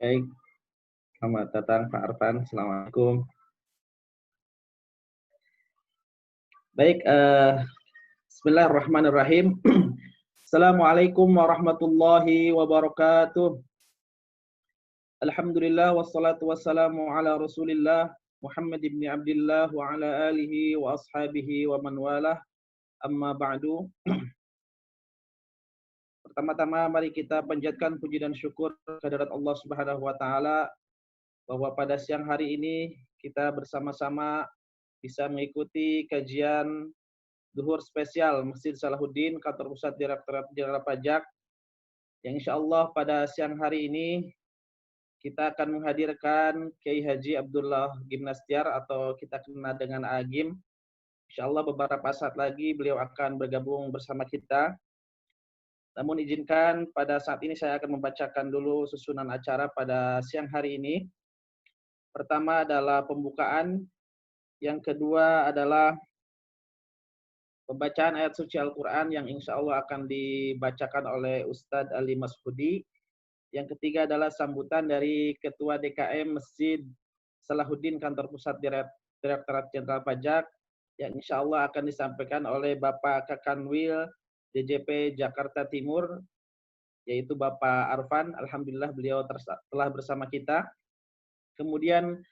Baik, selamat datang Pak Arfan. Assalamualaikum. Baik, Bismillahirrahmanirrahim. Assalamualaikum warahmatullahi wabarakatuh. Alhamdulillah wassalatu wassalamu ala Rasulillah Muhammad ibn Abdullah wa ala alihi wa ashabihi wa man walah. Amma ba'du. Pertama-tama mari kita panjatkan puji dan syukur kehadirat Allah Subhanahu wa taala bahwa pada siang hari ini kita bersama-sama bisa mengikuti kajian Zuhur spesial Masjid Salahuddin, Kantor Pusat Direktorat Jenderal Pajak, yang insya Allah pada siang hari ini kita akan menghadirkan Kiai Haji Abdullah Gimnastiar atau kita kenal dengan Agim. Insya Allah beberapa saat lagi beliau akan bergabung bersama kita. Namun izinkan pada saat ini saya akan membacakan dulu susunan acara pada siang hari ini. Pertama adalah pembukaan, yang kedua adalah pembacaan ayat suci Al-Quran yang insya Allah akan dibacakan oleh Ustadz Ali Mas'udi. Yang ketiga adalah sambutan dari Ketua DKM Masjid Salahuddin Kantor Pusat Direktorat Jenderal Pajak yang insya Allah akan disampaikan oleh Bapak Kakanwil DJP Jakarta Timur, yaitu Bapak Arfan. Alhamdulillah beliau telah bersama kita. Kemudian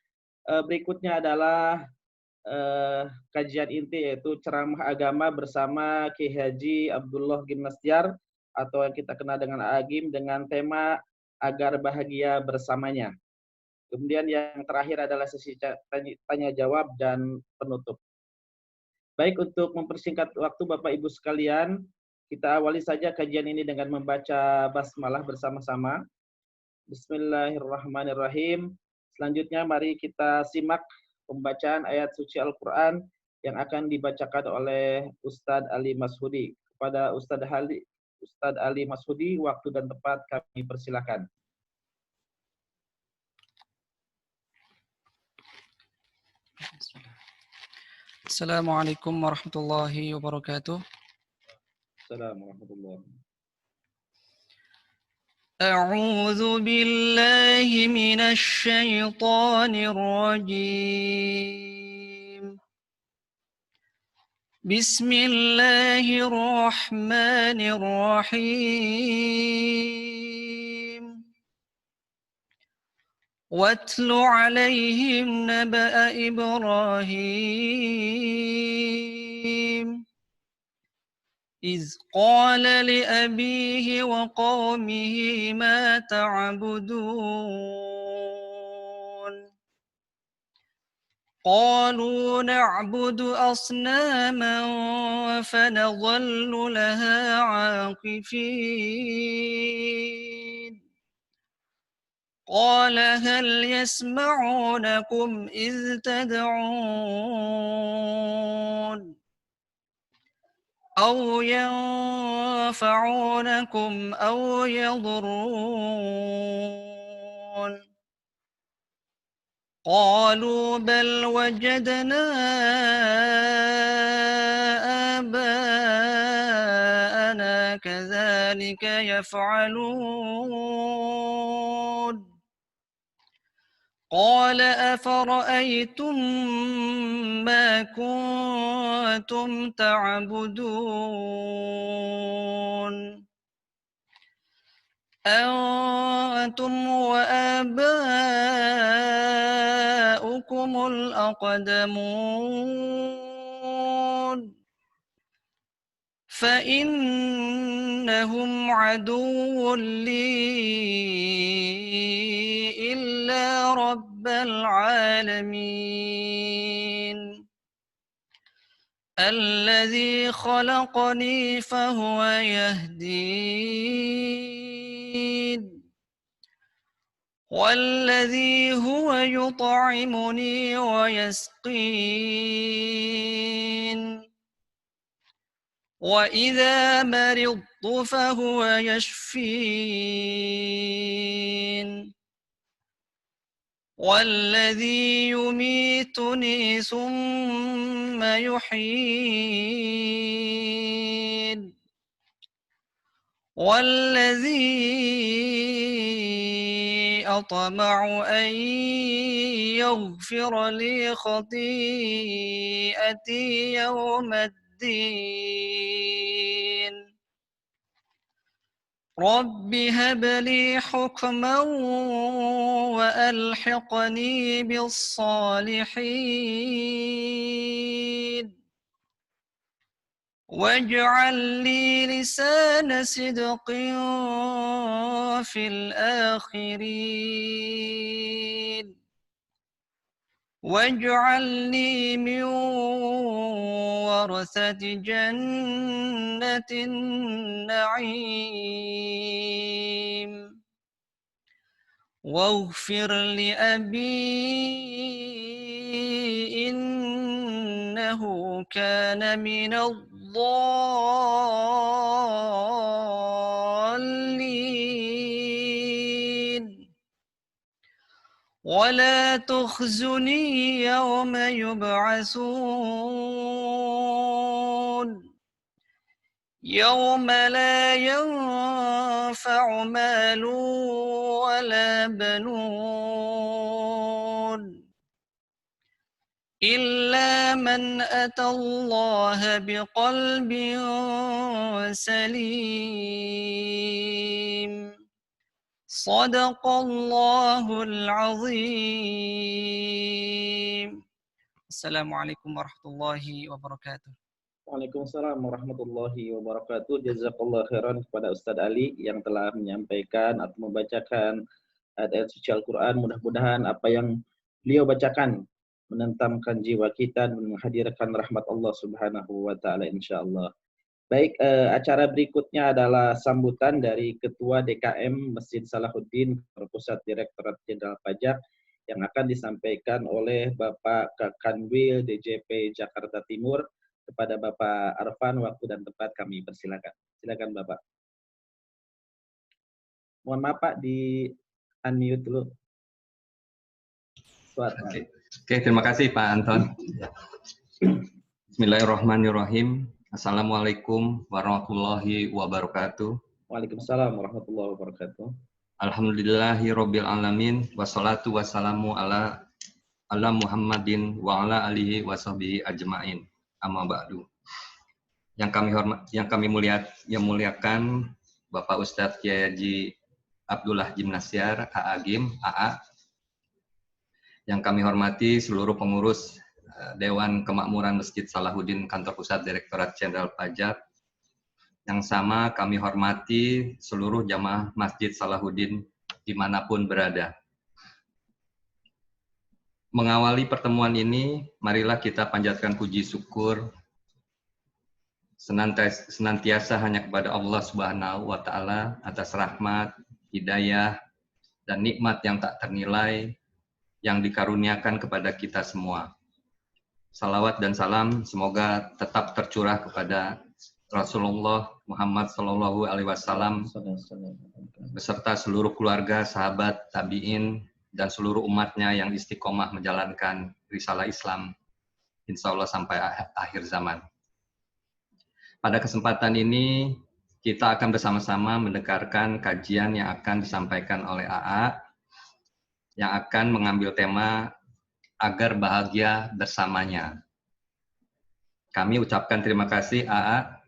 berikutnya adalah kajian inti yaitu ceramah agama bersama Kiai Haji Abdullah Gimnastiar atau yang kita kenal dengan Agim dengan tema agar bahagia bersamanya. Kemudian yang terakhir adalah sesi tanya jawab dan penutup. Baik, untuk mempersingkat waktu Bapak Ibu sekalian, kita awali saja kajian ini dengan membaca basmalah bersama-sama. Bismillahirrahmanirrahim. Selanjutnya mari kita simak pembacaan ayat suci Al-Quran yang akan dibacakan oleh Ustadz Ali Mas'udi. Kepada Ustadz Ali Mas'udi, waktu dan tempat kami persilakan. Assalamualaikum warahmatullahi wabarakatuh. Assalamualaikum warahmatullahi wabarakatuh. أعوذ بالله من الشيطان الرجيم. بسم الله الرحمن الرحيم. واتل عليهم نبأ إبراهيم إذ قال لأبيه وقومه ما تعبدون قالوا نعبد أصناما فنظل لها عاكفين قال هل يسمعونكم إذ تدعون أو ينفعونكم أو يضرون قالوا بل وجدنا آباءنا كذلك يفعلون قال أفرأيتم ما كنتم تعبدون أنتم وآباؤكم الأقدمون فإنهم عدو لي إلا رب العالمين الذي خلقني فهو يهدين والذي هو يطعمني ويسقين وإذا مرضت فهو يشفين والذي يميتني ثم يحيين والذي أطمع أن يغفر لي خطيئتي يوم الدين رب هب لي حكما وألحقني بالصالحين واجعل لي لسان صدق في الآخرين واجعلني من ورثة جنة النعيم واغفر لأبي إنه كان من الضالين ولا تخزني يوم يبعثون يوم لا ينفع مال ولا بنون إلا من أتى الله بقلب سليم صدق الله العظيم السلام عليكم ورحمة الله وبركاته. Waalaikumsalam warahmatullahi wabarakatuh. Jazakallah khairan kepada Ustadz Ali yang telah menyampaikan atau membacakan ayat suci Al-Quran. Mudah-mudahan apa yang beliau bacakan menentamkan jiwa kita dan menghadirkan rahmat Allah Subhanahu wa taala insyaallah. Baik, acara berikutnya adalah sambutan dari Ketua DKM Masjid Salahuddin Pusat Direktorat Jenderal Pajak yang akan disampaikan oleh Bapak Kakanwil DJP Jakarta Timur. Kepada Bapak Arfan, waktu dan tempat kami persilakan. Silakan Bapak. Mohon maaf Pak, di unmute dulu. Oke, terima kasih Pak Anton. Bismillahirrahmanirrahim. Assalamualaikum warahmatullahi wabarakatuh. Waalaikumsalam warahmatullahi wabarakatuh. Alhamdulillahirabbil alamin wassalatu wassalamu ala Muhammadin wa ala alihi washabihi ajmain. Amma ba'du. Yang kami muliakan Bapak Ustadz Kiai Haji Abdullah Jimnasyar AA Gim AA. Yang kami hormati seluruh pengurus Dewan Kemakmuran Masjid Salahuddin Kantor Pusat Direktorat Jenderal Pajak. Yang sama kami hormati seluruh jamaah Masjid Salahuddin dimanapun berada. Mengawali pertemuan ini, marilah kita panjatkan puji syukur senantiasa hanya kepada Allah Subhanahu wa taala atas rahmat, hidayah, dan nikmat yang tak ternilai yang dikaruniakan kepada kita semua. Salawat dan salam semoga tetap tercurah kepada Rasulullah Muhammad SAW beserta seluruh keluarga, sahabat, tabi'in, dan seluruh umatnya yang istiqomah menjalankan risalah Islam, insya Allah sampai akhir zaman. Pada kesempatan ini, kita akan bersama-sama mendengarkan kajian yang akan disampaikan oleh AA, yang akan mengambil tema agar bahagia bersamanya. Kami ucapkan terima kasih AA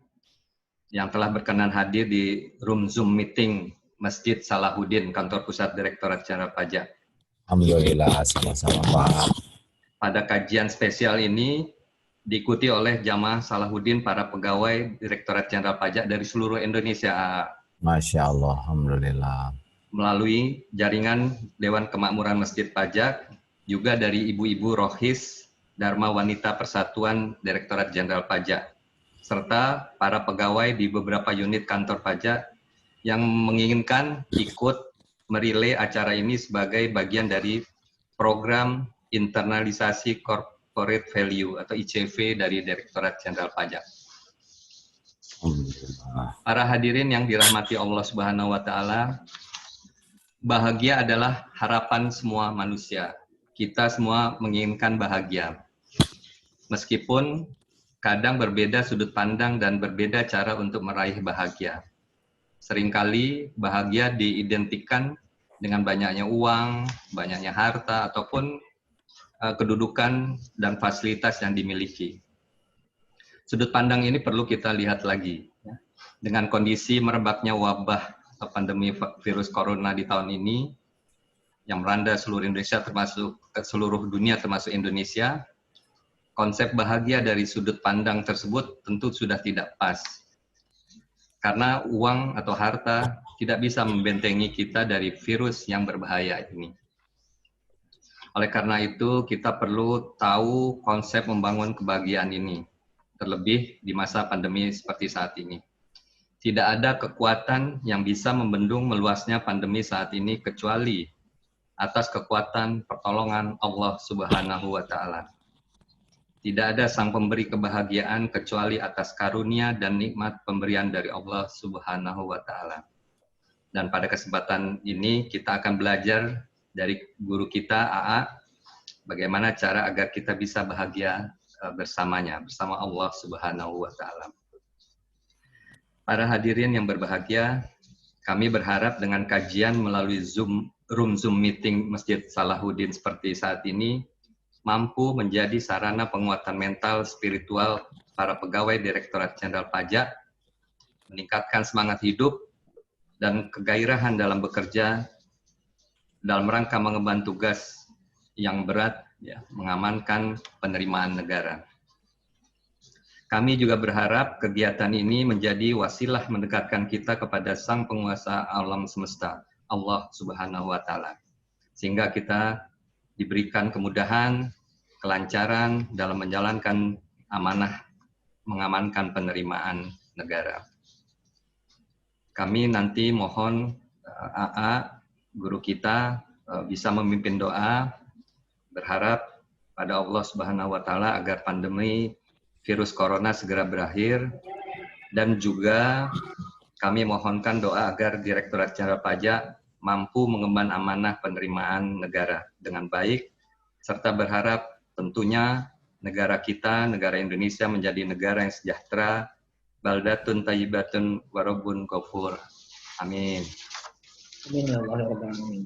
yang telah berkenan hadir di room Zoom meeting Masjid Salahuddin, Kantor Pusat Direktorat Jenderal Pajak. Alhamdulillah, sama-sama Pak. Pada kajian spesial ini diikuti oleh jamaah Salahuddin, para pegawai Direktorat Jenderal Pajak dari seluruh Indonesia. Masya Allah, Alhamdulillah. Melalui jaringan Dewan Kemakmuran Masjid Pajak, juga dari ibu-ibu Rohis Dharma Wanita Persatuan Direktorat Jenderal Pajak, serta para pegawai di beberapa unit kantor pajak yang menginginkan ikut merilai acara ini sebagai bagian dari program internalisasi corporate value atau ICV dari Direktorat Jenderal Pajak. Para hadirin yang dirahmati Allah Subhanahu wa taala, bahagia adalah harapan semua manusia. Kita semua menginginkan bahagia. Meskipun kadang berbeda sudut pandang dan berbeda cara untuk meraih bahagia. Seringkali bahagia diidentikan dengan banyaknya uang, banyaknya harta, ataupun kedudukan dan fasilitas yang dimiliki. Sudut pandang ini perlu kita lihat lagi. Dengan kondisi merebaknya wabah atau pandemi virus corona di tahun ini, yang melanda seluruh Indonesia termasuk seluruh dunia termasuk Indonesia, konsep bahagia dari sudut pandang tersebut tentu sudah tidak pas. Karena uang atau harta tidak bisa membentengi kita dari virus yang berbahaya ini. Oleh karena itu, kita perlu tahu konsep membangun kebahagiaan ini, terlebih di masa pandemi seperti saat ini. Tidak ada kekuatan yang bisa membendung meluasnya pandemi saat ini kecuali atas kekuatan pertolongan Allah Subhanahu wa Ta'ala. Tidak ada sang pemberi kebahagiaan kecuali atas karunia dan nikmat pemberian dari Allah Subhanahu wa Ta'ala. Dan pada kesempatan ini kita akan belajar dari guru kita AA bagaimana cara agar kita bisa bahagia bersamanya, bersama Allah Subhanahu wa Ta'ala. Para hadirin yang berbahagia, kami berharap dengan kajian melalui Zoom meeting Masjid Salahuddin seperti saat ini mampu menjadi sarana penguatan mental spiritual para pegawai Direktorat Jenderal Pajak, meningkatkan semangat hidup dan kegairahan dalam bekerja dalam rangka mengemban tugas yang berat, ya, mengamankan penerimaan negara. Kami juga berharap kegiatan ini menjadi wasilah mendekatkan kita kepada Sang Penguasa alam semesta, Allah Subhanahu wa Ta'ala. Sehingga kita diberikan kemudahan, kelancaran dalam menjalankan amanah mengamankan penerimaan negara. Kami nanti mohon AA, guru kita, bisa memimpin doa, berharap pada Allah Subhanahu wa Ta'ala agar pandemi virus corona segera berakhir, dan juga kami mohonkan doa agar Direktorat Jenderal Pajak mampu mengemban amanah penerimaan negara dengan baik, serta berharap tentunya negara kita, negara Indonesia menjadi negara yang sejahtera, baldatun tayyibatun warabun ghafur. Amin. Amin ya Allah ya Rabbal Alamin.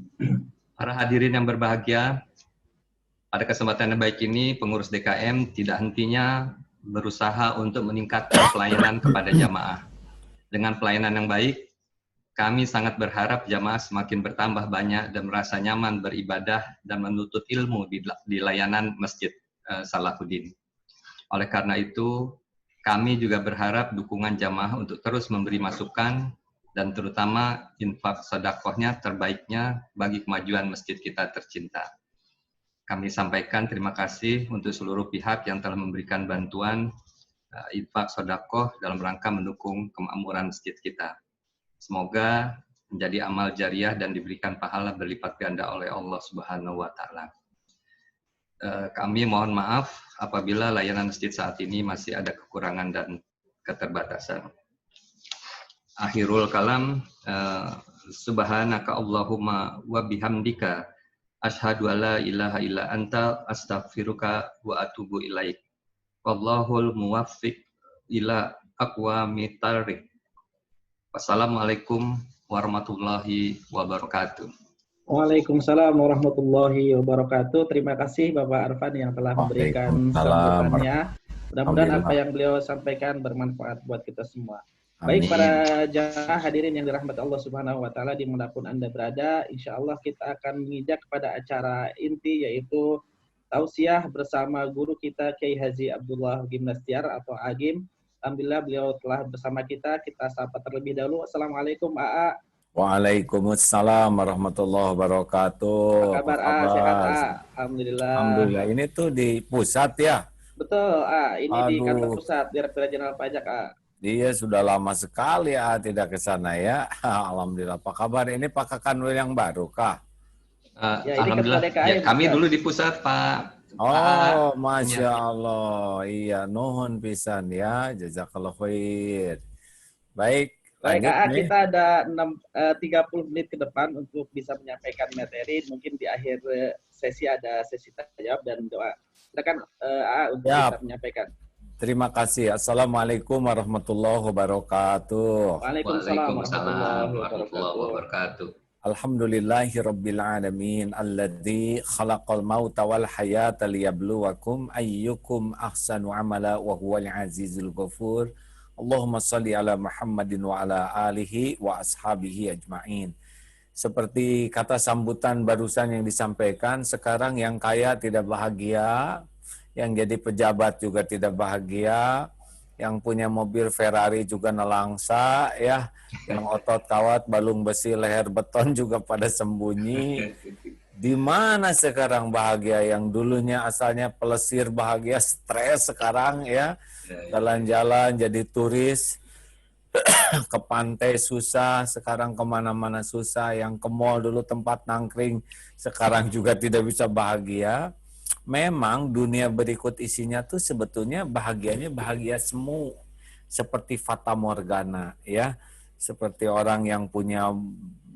Para hadirin yang berbahagia, pada kesempatan yang baik ini pengurus DKM tidak hentinya berusaha untuk meningkatkan pelayanan kepada jamaah. Dengan pelayanan yang baik, kami sangat berharap jamaah semakin bertambah banyak dan merasa nyaman beribadah dan menuntut ilmu di layanan Masjid Salahuddin. Oleh karena itu, kami juga berharap dukungan jamaah untuk terus memberi masukan dan terutama infak sedekahnya terbaiknya bagi kemajuan masjid kita tercinta. Kami sampaikan terima kasih untuk seluruh pihak yang telah memberikan bantuan infak sedekah dalam rangka mendukung kemakmuran masjid kita. Semoga menjadi amal jariah dan diberikan pahala berlipat ganda oleh Allah Subhanahu wa Ta'ala. Kami mohon maaf apabila layanan masjid saat ini masih ada kekurangan dan keterbatasan. Akhirul kalam, subhanaka Allahumma wa bihamdika asyhadu alla ilaha illa anta astaghfiruka wa atubu ilaik. Wallahul muwaffiq ila aqwamit thariq. Wassalamualaikum warahmatullahi wabarakatuh. Waalaikumsalam warahmatullahi wabarakatuh. Terima kasih Bapak Arfan yang telah memberikan sambutannya. Mudah-mudahan apa yang beliau sampaikan bermanfaat buat kita semua. Amin. Baik para jamaah hadirin yang dirahmati Allah Subhanahu wa Ta'ala dimanapun Anda berada, insya Allah kita akan menginjak kepada acara inti yaitu tausiah bersama guru kita Kiai Haji Abdullah Gimnastiar atau Agim. Alhamdulillah beliau telah bersama kita sapa terlebih dahulu. Assalamualaikum AA. Waalaikumsalam warahmatullahi wabarakatuh. Apa kabar AA? Sehat AA? Alhamdulillah. Alhamdulillah. Ini tuh di pusat ya? Betul AA, ini di kantor pusat Direktorat Jenderal Pajak AA. Dia sudah lama sekali tidak ke sana ya. Alhamdulillah. Apa kabar? Ini Pak Kanwil yang baru kah? Ya, Alhamdulillah. Ya, kami dulu di pusat Pak. Oh, Masya Allah. Iya, nuhun pisan ya. Jazakallah khair. Baik. Baik, kita ada 30 menit ke depan untuk bisa menyampaikan materi. Mungkin di akhir sesi ada sesi tanya jawab dan doa. Silakan untuk bisa menyampaikan. Terima kasih. Assalamualaikum warahmatullahi wabarakatuh. Waalaikumsalam warahmatullahi wabarakatuh. Alhamdulillahi Rabbil Alamin alladzi khalaqal mauta wal hayata liyabluwakum ayyukum ahsanu amala wa huwal azizul ghafur. Allahumma salli ala Muhammadin wa ala alihi wa ashabihi ajma'in. Seperti kata sambutan barusan yang disampaikan, sekarang yang kaya tidak bahagia, yang jadi pejabat juga tidak bahagia, yang punya mobil Ferrari juga nelangsa, ya, yang otot kawat, balung besi, leher beton juga pada sembunyi. Di mana sekarang bahagia? Yang dulunya asalnya pelesir bahagia, stres sekarang, ya, jalan-jalan jadi turis, ke pantai susah, sekarang kemana-mana susah. Yang ke mall dulu tempat nangkring, sekarang juga tidak bisa bahagia. Memang dunia berikut isinya tuh sebetulnya bahagianya bahagia semu, seperti fata morgana, ya, seperti orang yang punya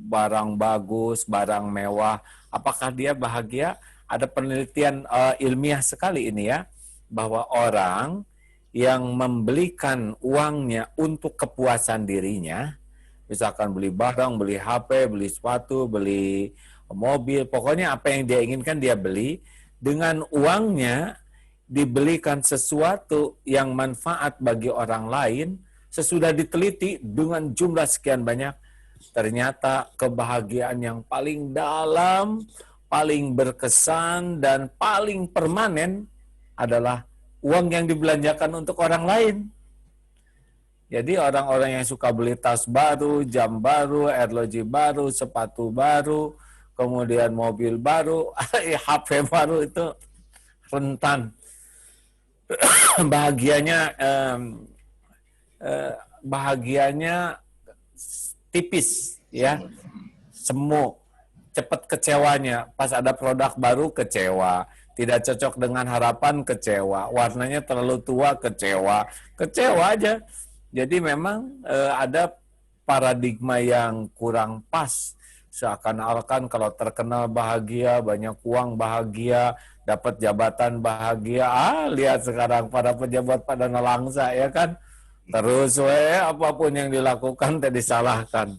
barang bagus, barang mewah. Apakah dia bahagia? Ada penelitian ilmiah sekali ini, ya, bahwa orang yang membelikan uangnya untuk kepuasan dirinya, misalkan beli barang, beli HP, beli sepatu, beli mobil, pokoknya apa yang dia inginkan dia beli. Dengan uangnya dibelikan sesuatu yang manfaat bagi orang lain, sesudah diteliti dengan jumlah sekian banyak, ternyata kebahagiaan yang paling dalam, paling berkesan, dan paling permanen adalah uang yang dibelanjakan untuk orang lain. Jadi orang-orang yang suka beli tas baru, jam baru, arloji baru, sepatu baru, kemudian mobil baru, HP baru, itu rentan bahagianya tipis, ya, semu, cepat kecewanya. Pas ada produk baru kecewa, tidak cocok dengan harapan kecewa, warnanya terlalu tua kecewa aja. Jadi memang ada paradigma yang kurang pas. Seakan-akan kalau terkenal bahagia, banyak uang bahagia, dapat jabatan bahagia. Lihat sekarang para pejabat pada nelangsa, ya kan? Terus apapun yang dilakukan tidak disalahkan.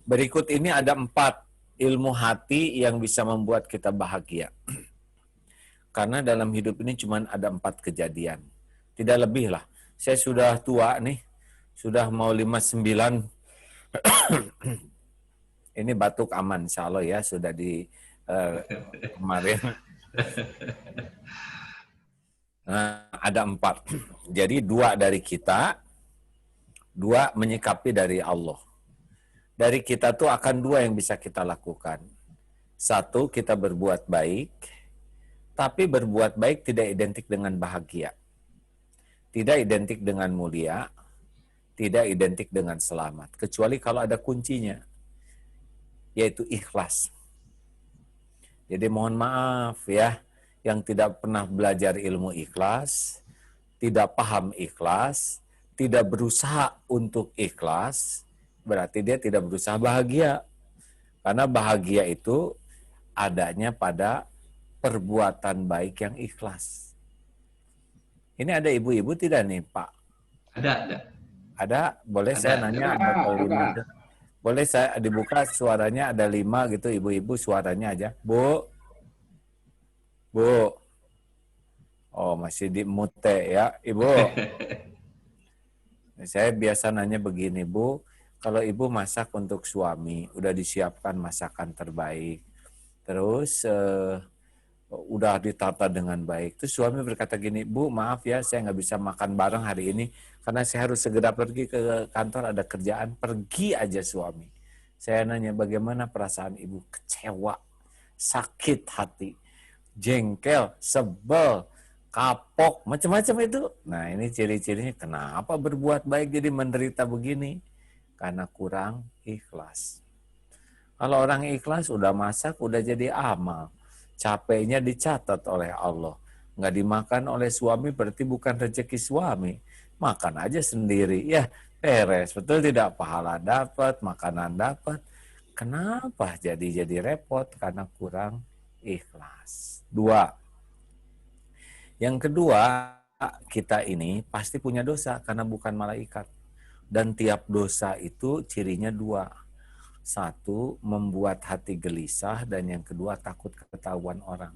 Berikut ini ada 4 ilmu hati yang bisa membuat kita bahagia. Karena dalam hidup ini cuma ada 4 kejadian. Tidak lebih lah. Saya sudah tua nih, sudah mau 59. Ini batuk aman, insya Allah, ya, sudah di kemarin. Nah, ada 4. Jadi 2 dari kita, 2 menyikapi dari Allah. Dari kita tuh akan 2 yang bisa kita lakukan. 1, kita berbuat baik, tapi berbuat baik tidak identik dengan bahagia. Tidak identik dengan mulia, tidak identik dengan selamat. Kecuali kalau ada kuncinya, yaitu ikhlas. Jadi mohon maaf, ya, yang tidak pernah belajar ilmu ikhlas, tidak paham ikhlas, tidak berusaha untuk ikhlas, berarti dia tidak berusaha bahagia. Karena bahagia itu adanya pada perbuatan baik yang ikhlas. Ini ada ibu-ibu tidak nih, Pak? Ada. Ada? Boleh saya nanya? Ada. Boleh saya dibuka suaranya, ada 5 gitu, ibu-ibu suaranya aja. Bu. Oh, masih di mute, ya, Ibu. Saya biasa nanya begini, Bu. Kalau Ibu masak untuk suami, udah disiapkan masakan terbaik. Terus udah ditata dengan baik. Terus suami berkata gini, Bu, maaf ya, saya nggak bisa makan bareng hari ini karena saya harus segera pergi ke kantor, ada kerjaan. Pergi aja suami. Saya nanya, bagaimana perasaan Ibu? Kecewa, sakit hati, jengkel, sebel, kapok, macam-macam itu. Nah, ini ciri-cirinya kenapa berbuat baik jadi menderita begini? Karena kurang ikhlas. Kalau orang ikhlas udah masak, udah jadi amal. Capeknya dicatat oleh Allah. Nggak dimakan oleh suami berarti bukan rezeki suami. Makan aja sendiri. Ya, beres. Betul tidak? Pahala dapat, makanan dapat. Kenapa jadi repot? Karena kurang ikhlas. 2. Yang kedua, kita ini pasti punya dosa karena bukan malaikat. Dan tiap dosa itu cirinya 2. Satu, membuat hati gelisah, dan yang kedua takut ketahuan orang.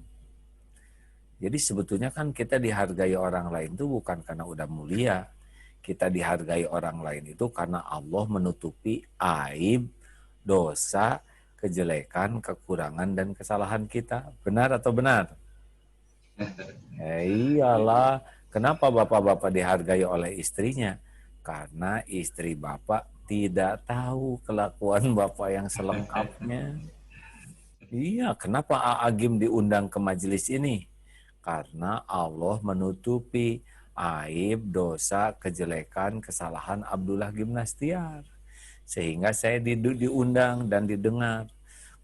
Jadi sebetulnya kan kita dihargai orang lain itu bukan karena udah mulia. Kita dihargai orang lain itu karena Allah menutupi aib, dosa, kejelekan, kekurangan, dan kesalahan kita. Benar atau benar? Iyalah. Kenapa bapak-bapak dihargai oleh istrinya? Karena istri bapak tidak tahu kelakuan bapak yang selengkapnya. Iya, kenapa Agim diundang ke majelis ini? Karena Allah menutupi aib, dosa, kejelekan, kesalahan Abdullah Gimnastiar. Sehingga saya diundang dan didengar.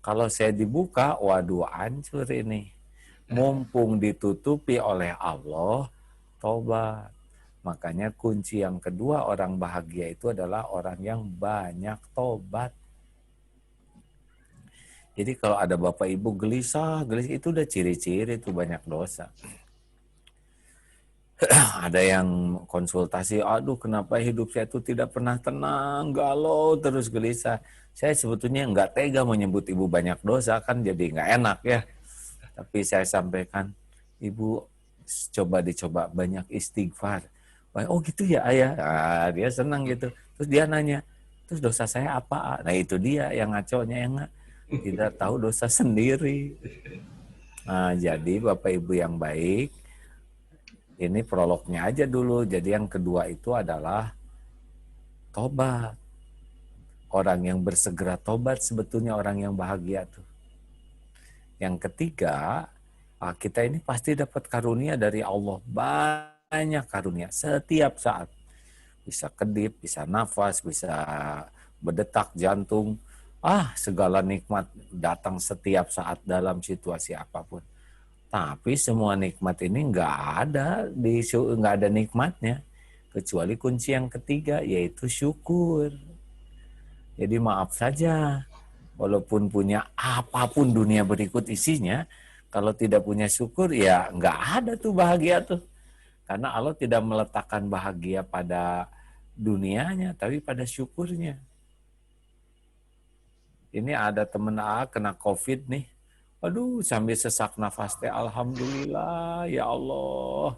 Kalau saya dibuka, waduh hancur ini. Mumpung ditutupi oleh Allah, tobat. Makanya kunci yang kedua orang bahagia itu adalah orang yang banyak tobat. Jadi kalau ada bapak ibu gelisah itu udah ciri-ciri itu banyak dosa. Ada yang konsultasi, aduh kenapa hidup saya itu tidak pernah tenang, galau, terus gelisah. Saya sebetulnya nggak tega menyebut ibu banyak dosa, kan jadi nggak enak ya. Tapi saya sampaikan, ibu dicoba banyak istighfar. Oh gitu ya ayah, nah, dia senang gitu. Terus dia nanya, terus dosa saya apa? Nah itu dia yang ngaconya yang tidak tahu dosa sendiri. Nah, jadi Bapak Ibu yang baik, ini prolognya aja dulu. Jadi yang kedua itu adalah tobat. Orang yang bersegera tobat sebetulnya orang yang bahagia tuh. Yang ketiga, kita ini pasti dapat karunia dari Allah. Banyak karunia setiap saat. Bisa kedip, bisa nafas, bisa berdetak jantung. Segala nikmat datang setiap saat dalam situasi apapun. Tapi semua nikmat ini nggak ada nikmatnya kecuali kunci yang ketiga yaitu syukur. Jadi maaf saja, walaupun punya apapun dunia berikut isinya, kalau tidak punya syukur ya nggak ada tuh bahagia tuh. Karena Allah tidak meletakkan bahagia pada dunianya, tapi pada syukurnya. Ini ada temen kena COVID nih. Aduh, sambil sesak nafas teh, alhamdulillah ya Allah.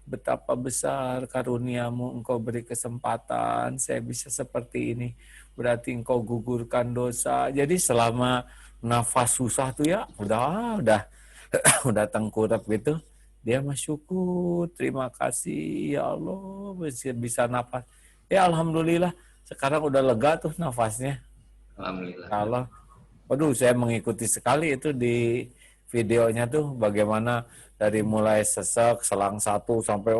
Betapa besar karuniamu, engkau beri kesempatan saya bisa seperti ini. Berarti engkau gugurkan dosa. Jadi selama nafas susah tuh ya, udah udah tengkurap gitu. Dia syukur, terima kasih ya Allah bisa nafas. Ya alhamdulillah, sekarang udah lega tuh nafasnya. Alhamdulillah. Allah. Waduh, saya mengikuti sekali itu di videonya tuh bagaimana dari mulai sesak, selang satu sampai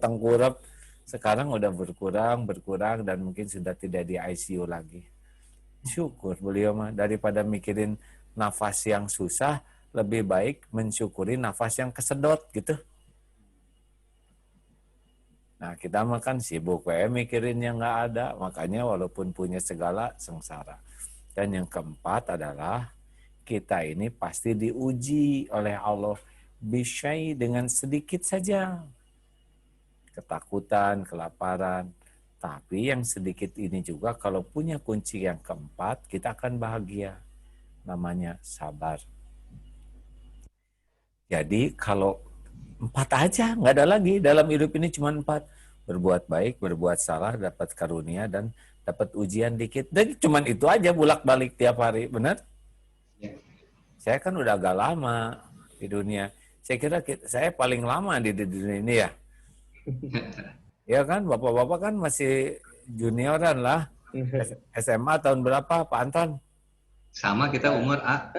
tengkurap. Sekarang udah berkurang dan mungkin sudah tidak di ICU lagi. Syukur beliau mah, daripada mikirin nafas yang susah, lebih baik mensyukuri nafas yang kesedot gitu. Nah, kita mah kan sibuk mikirin yang nggak ada, makanya walaupun punya segala sengsara. Dan yang keempat adalah kita ini pasti diuji oleh Allah bisyai dengan sedikit saja. Ketakutan, kelaparan. Tapi yang sedikit ini juga kalau punya kunci yang keempat, kita akan bahagia. Namanya sabar. Jadi kalau 4 aja, nggak ada lagi. Dalam hidup ini cuma 4. Berbuat baik, berbuat salah, dapat karunia, dan dapat ujian dikit. Dan cuma itu aja bolak-balik tiap hari, benar? Ya. Saya kan udah agak lama di dunia. Saya kira saya paling lama di dunia ini ya. Ya kan, bapak-bapak kan masih junioran lah. SMA tahun berapa, Pak Anton? Sama kita umur A.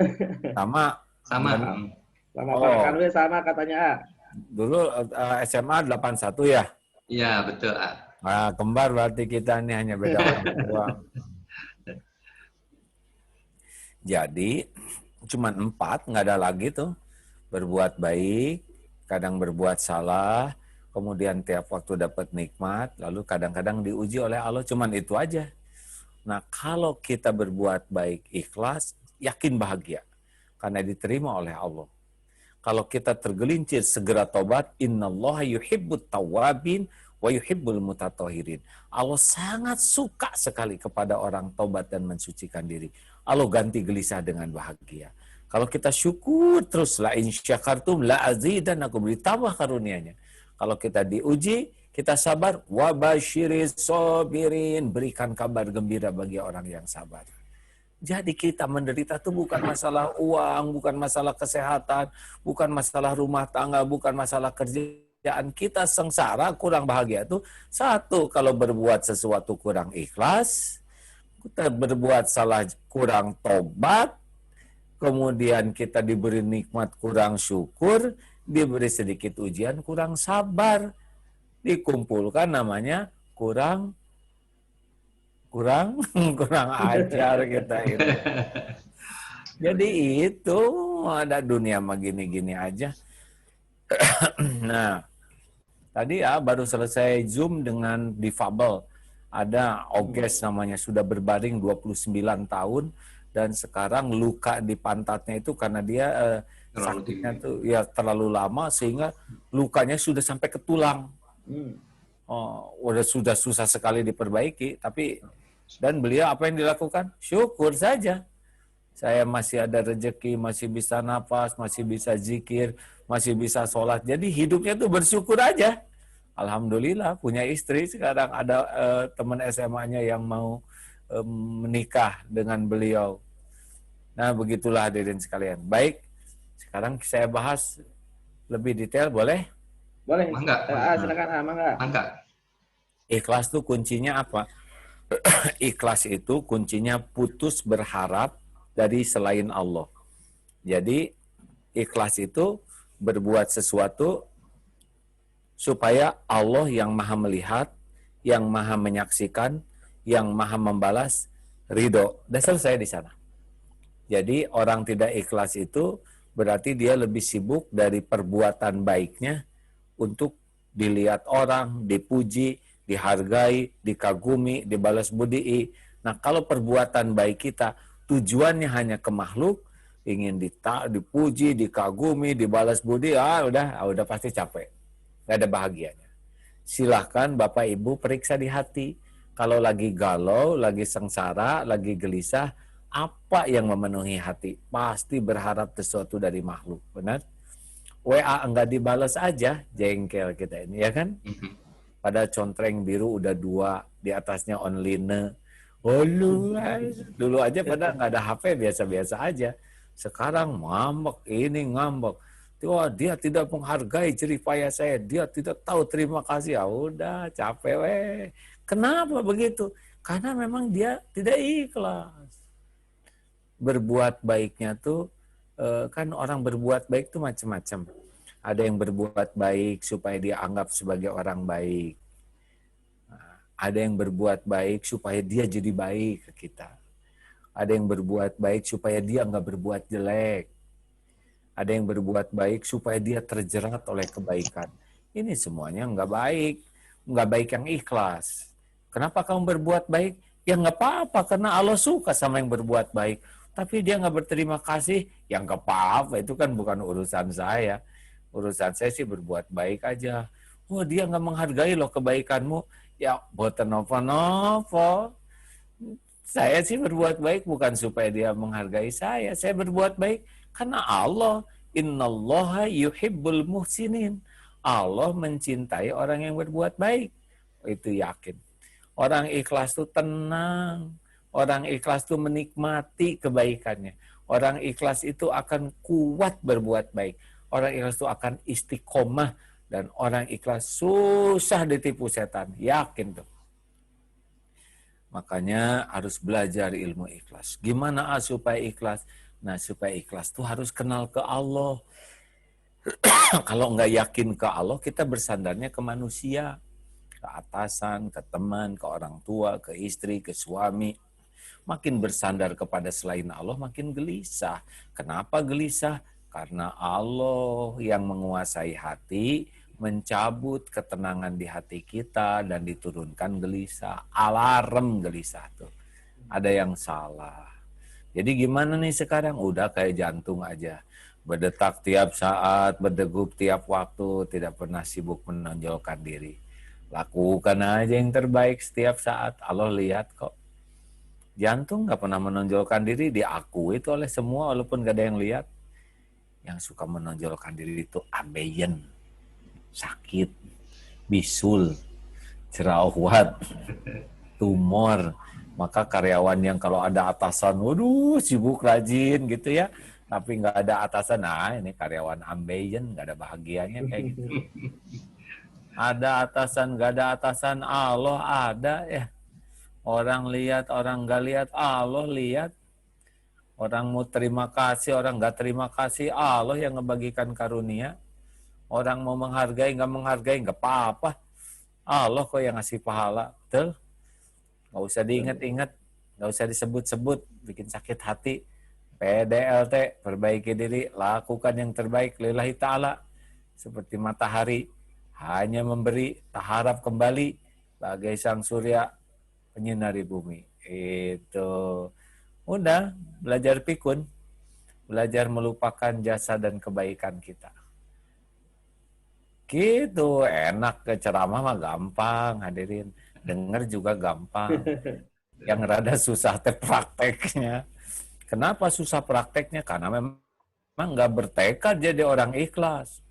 Sama. Sama. Sama Pak Kanwil sama katanya A. Dulu SMA 81 ya? Iya, betul A. Nah, kembar berarti kita ini hanya beda orang tua. Jadi, cuma 4, nggak ada lagi tuh. Berbuat baik, kadang berbuat salah, kemudian tiap waktu dapat nikmat, lalu kadang-kadang diuji oleh Allah, cuman itu aja. Nah, kalau kita berbuat baik ikhlas, yakin bahagia. Karena diterima oleh Allah. Kalau kita tergelincir, segera tobat. Innallaha yuhibbut tawabin Wa yuhibbul mutatahhirin. Allah sangat suka sekali kepada orang taubat dan mensucikan diri. Allah ganti gelisah dengan bahagia. Kalau kita syukur terus, la in syakartum la azidannakum, ditambah karunia-Nya. Kalau kita diuji, kita sabar, wa basyiris sabirin, berikan kabar gembira bagi orang yang sabar. Jadi kita menderita itu bukan masalah uang, bukan masalah kesehatan, bukan masalah rumah tangga, bukan masalah kerjaan. Kita sengsara, kurang bahagia itu satu, kalau berbuat sesuatu kurang ikhlas, kita berbuat salah kurang tobat, kemudian kita diberi nikmat kurang syukur, diberi sedikit ujian kurang sabar, dikumpulkan namanya kurang ajar kita itu. Jadi itu ada dunia mah gini-gini aja. Nah, tadi ya baru selesai Zoom dengan difabel. Ada Oges namanya, sudah berbaring 29 tahun dan sekarang luka di pantatnya itu karena dia sakitnya tuh ya terlalu lama sehingga lukanya sudah sampai ke tulang. Sudah susah sekali diperbaiki, tapi dan beliau apa yang dilakukan? Syukur saja. Saya masih ada rezeki, masih bisa napas, masih bisa zikir, masih bisa sholat. Jadi hidupnya tuh bersyukur aja. Alhamdulillah punya istri, sekarang ada teman SMA-nya yang mau menikah dengan beliau. Nah begitulah hadirin sekalian. Baik, sekarang saya bahas lebih detail, boleh? Boleh. Mangga. Silakan, mangga. Mangga. Ikhlas tuh kuncinya apa? Ikhlas itu kuncinya putus berharap dari selain Allah. Jadi ikhlas itu berbuat sesuatu supaya Allah yang maha melihat, yang maha menyaksikan, yang maha membalas, ridho. Dan selesai di sana. Jadi orang tidak ikhlas itu berarti dia lebih sibuk dari perbuatan baiknya untuk dilihat orang, dipuji, dihargai, dikagumi, dibalas budi. Nah, kalau perbuatan baik kita tujuannya hanya ke makhluk, ingin dipuji, dikagumi, dibalas budi, udah pasti capek. Gak ada bahagianya. Silahkan Bapak Ibu periksa di hati. Kalau lagi galau, lagi sengsara, lagi gelisah, apa yang memenuhi hati? Pasti berharap sesuatu dari makhluk, benar? WA enggak dibalas aja, jengkel kita ini, ya kan? Pada contreng biru udah 2, di atasnya online. Dulu aja pada nggak ada HP, biasa-biasa aja. Sekarang ngambek, ini ngambek. Wah, dia tidak menghargai jerih payah saya, dia tidak tahu terima kasih. Ya udah, capek weh. Kenapa begitu? Karena memang dia tidak ikhlas. Berbuat baiknya tuh, kan orang berbuat baik tuh macam-macam. Ada yang berbuat baik supaya dia anggap sebagai orang baik. Ada yang berbuat baik supaya dia jadi baik ke kita. Ada yang berbuat baik supaya dia nggak berbuat jelek. Ada yang berbuat baik supaya dia terjerat oleh kebaikan. Ini semuanya nggak baik. Nggak baik yang ikhlas. Kenapa kamu berbuat baik? Ya nggak apa-apa, karena Allah suka sama yang berbuat baik. Tapi dia nggak berterima kasih, ya nggak apa-apa. Itu kan bukan urusan saya. Urusan saya sih berbuat baik aja. Oh, dia nggak menghargai loh kebaikanmu. Ya, boten nopo-nopo. Saya sih berbuat baik bukan supaya dia menghargai saya. Saya berbuat baik karena Allah. Innallaha yuhibbul muhsinin. Allah mencintai orang yang berbuat baik. Itu yakin. Orang ikhlas itu tenang. Orang ikhlas itu menikmati kebaikannya. Orang ikhlas itu akan kuat berbuat baik. Orang ikhlas itu akan istiqomah. Dan orang ikhlas susah ditipu setan. Yakin tuh. Makanya harus belajar ilmu ikhlas. Gimana supaya ikhlas? Nah, supaya ikhlas tuh harus kenal ke Allah. Kalau nggak yakin ke Allah, kita bersandarnya ke manusia. Ke atasan, ke teman, ke orang tua, ke istri, ke suami. Makin bersandar kepada selain Allah, makin gelisah. Kenapa gelisah? Karena Allah yang menguasai hati, mencabut ketenangan di hati kita dan diturunkan gelisah. Alarm gelisah tuh. Ada yang salah. Jadi gimana nih sekarang? Udah kayak jantung aja. Berdetak tiap saat, berdegup tiap waktu, tidak pernah sibuk menonjolkan diri. Lakukan aja yang terbaik setiap saat. Allah lihat kok. Jantung nggak pernah menonjolkan diri, diakui itu oleh semua walaupun gak ada yang lihat. Yang suka menonjolkan diri itu ambeien, sakit, bisul, jerawat, tumor. Maka karyawan yang kalau ada atasan, waduh sibuk rajin gitu ya, tapi nggak ada atasan, nah ini karyawan ambeien, nggak ada bahagianya kayak gitu. Ada atasan, nggak ada atasan, Allah ada ya. Orang lihat, orang nggak lihat, Allah lihat. Orang mau terima kasih, orang nggak terima kasih, Allah yang ngebagikan karunia. Orang mau menghargai, nggak apa-apa. Allah kok yang ngasih pahala. Betul? Nggak usah diingat-ingat, nggak usah disebut-sebut, bikin sakit hati. PDLT, perbaiki diri, lakukan yang terbaik lillahi ta'ala. Seperti matahari, hanya memberi, tak harap kembali. Bagai sang surya, penyinari bumi. Itu. Udah, belajar pikun. Belajar melupakan jasa dan kebaikan kita. Gitu, enak ke ceramah mah gampang, hadirin. Dengar juga gampang. Yang rada susah teh prakteknya. Kenapa susah prakteknya? Karena memang nggak bertekad jadi orang ikhlas.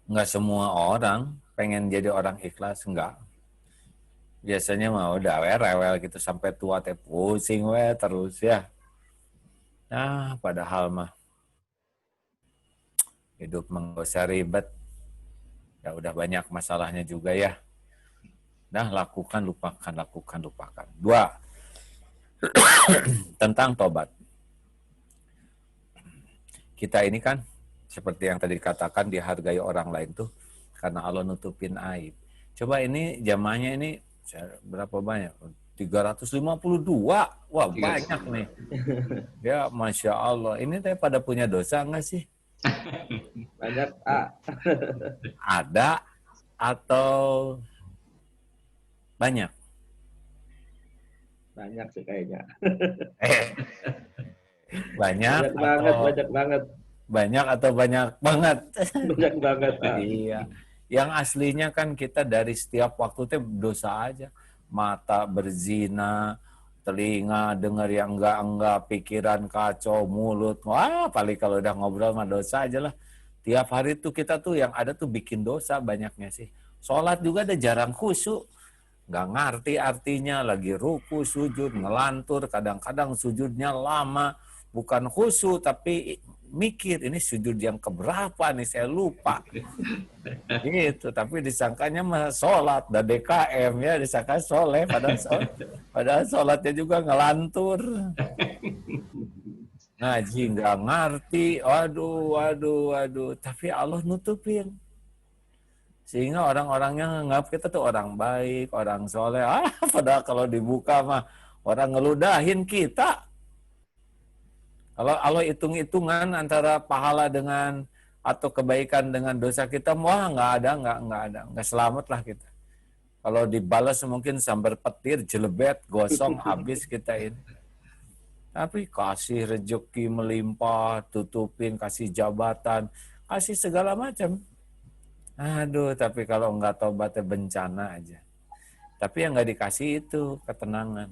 Nggak semua orang pengen jadi orang ikhlas, enggak. Biasanya mah udah rewel gitu sampai tua teh pusing terus ya. Nah, padahal mah hidup nggak usah ribet. Ya udah banyak masalahnya juga ya. Nah, lakukan, lupakan, lakukan, lupakan. 2. Tentang tobat. Kita ini kan seperti yang tadi dikatakan dihargai orang lain tuh karena Allah nutupin aib. Coba ini jamaahnya ini berapa banyak? 352. Wah, banyak nih. Ya, Masya Allah. Ini teh pada punya dosa enggak sih? Banyak, Ada atau banyak? Banyak sih kayaknya. Banyak Banyak banget. Banyak atau banyak banget? Banyak banget. Iya. Yang aslinya kan kita dari setiap waktu teh dosa aja. Mata berzina, telinga dengar yang enggak, pikiran kacau, mulut. Wah, paling kalau udah ngobrol mah dosa aja lah. Tiap hari tuh kita tuh yang ada tuh bikin dosa banyaknya sih. Sholat juga ada jarang khusyuk. Nggak ngerti artinya, lagi ruku, sujud, ngelantur, kadang-kadang sujudnya lama. Bukan khusyuk, tapi mikir, ini sujud yang keberapa nih, saya lupa. Gitu, tapi disangkanya mah sholat, dan DKM ya, disangka soleh, padahal sholatnya juga ngelantur. Ngaji nggak ngerti, waduh, tapi Allah nutupin. Sehingga orang-orangnya nganggap kita tuh orang baik, orang soleh. Padahal kalau dibuka mah, orang ngeludahin kita. Kalau Allah hitung-hitungan antara pahala dengan atau kebaikan dengan dosa kita, wah nggak ada, nggak selamat lah kita. Kalau dibalas mungkin sambar petir, jelebet, gosong, habis kita ini. Tapi kasih rezeki melimpah, tutupin, kasih jabatan, kasih segala macam. Aduh, tapi kalau nggak tobatnya bencana aja. Tapi yang nggak dikasih itu ketenangan.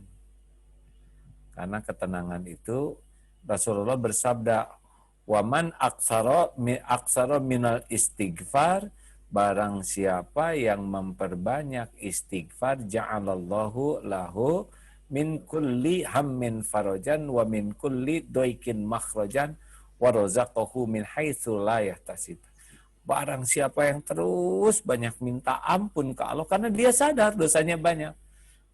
Karena ketenangan itu Rasulullah bersabda, "Waman aksara minal istighfar, barang siapa yang memperbanyak istighfar, ja'alallahu lahu min kulli hammin farajan wa min kulli doikin makhrajan wa razaqahu min haitsu la yahtasib." Barang siapa yang terus banyak minta ampun ke Allah karena dia sadar dosanya banyak,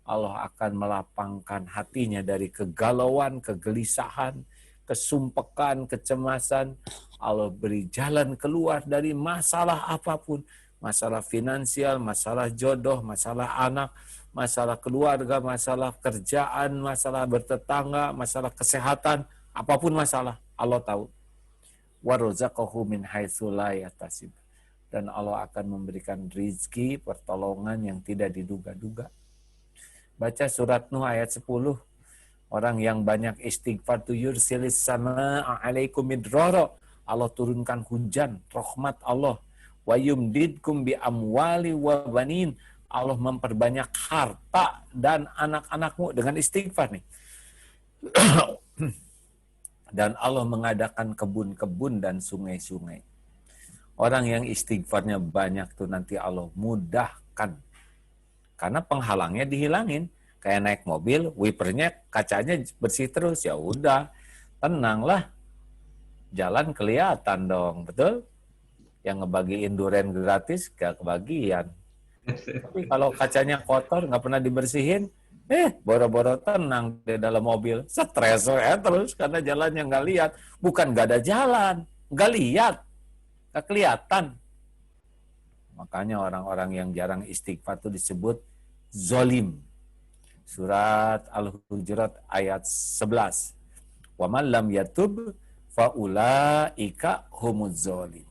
Allah akan melapangkan hatinya dari kegalauan, kegelisahan, kesumpekan, kecemasan. Allah beri jalan keluar dari masalah apapun. Masalah finansial, masalah jodoh, masalah anak, masalah keluarga, masalah kerjaan, masalah bertetangga, masalah kesehatan, apapun masalah, Allah tahu. Wa razaqahu min haitsu la yahtasib. Dan Allah akan memberikan rizki, pertolongan yang tidak diduga-duga. Baca surat Nuh ayat 10. Orang yang banyak istighfar tu yursilis sama alaikum midrara. Allah turunkan hujan, rahmat Allah. wa yumdidkum bi amwali wa banin. Allah memperbanyak harta dan anak-anakmu dengan istighfar nih. Dan Allah mengadakan kebun-kebun dan sungai-sungai. Orang yang istighfarnya banyak tuh nanti Allah mudahkan. Karena penghalangnya dihilangin. Kayak naik mobil, wipernya, kacanya bersih terus. Ya udah, tenanglah. Jalan kelihatan dong, betul? Yang ngebagiin durian gratis, gak kebagian. Tapi kalau kacanya kotor, nggak pernah dibersihin, boro-boro tenang di dalam mobil. Stres terus karena jalannya nggak lihat. Bukan nggak ada jalan, nggak lihat, nggak kelihatan. Makanya orang-orang yang jarang istighfar itu disebut zolim. Surat Al-Hujurat ayat 11. Wa man lam yatub faulaika humuz zolim.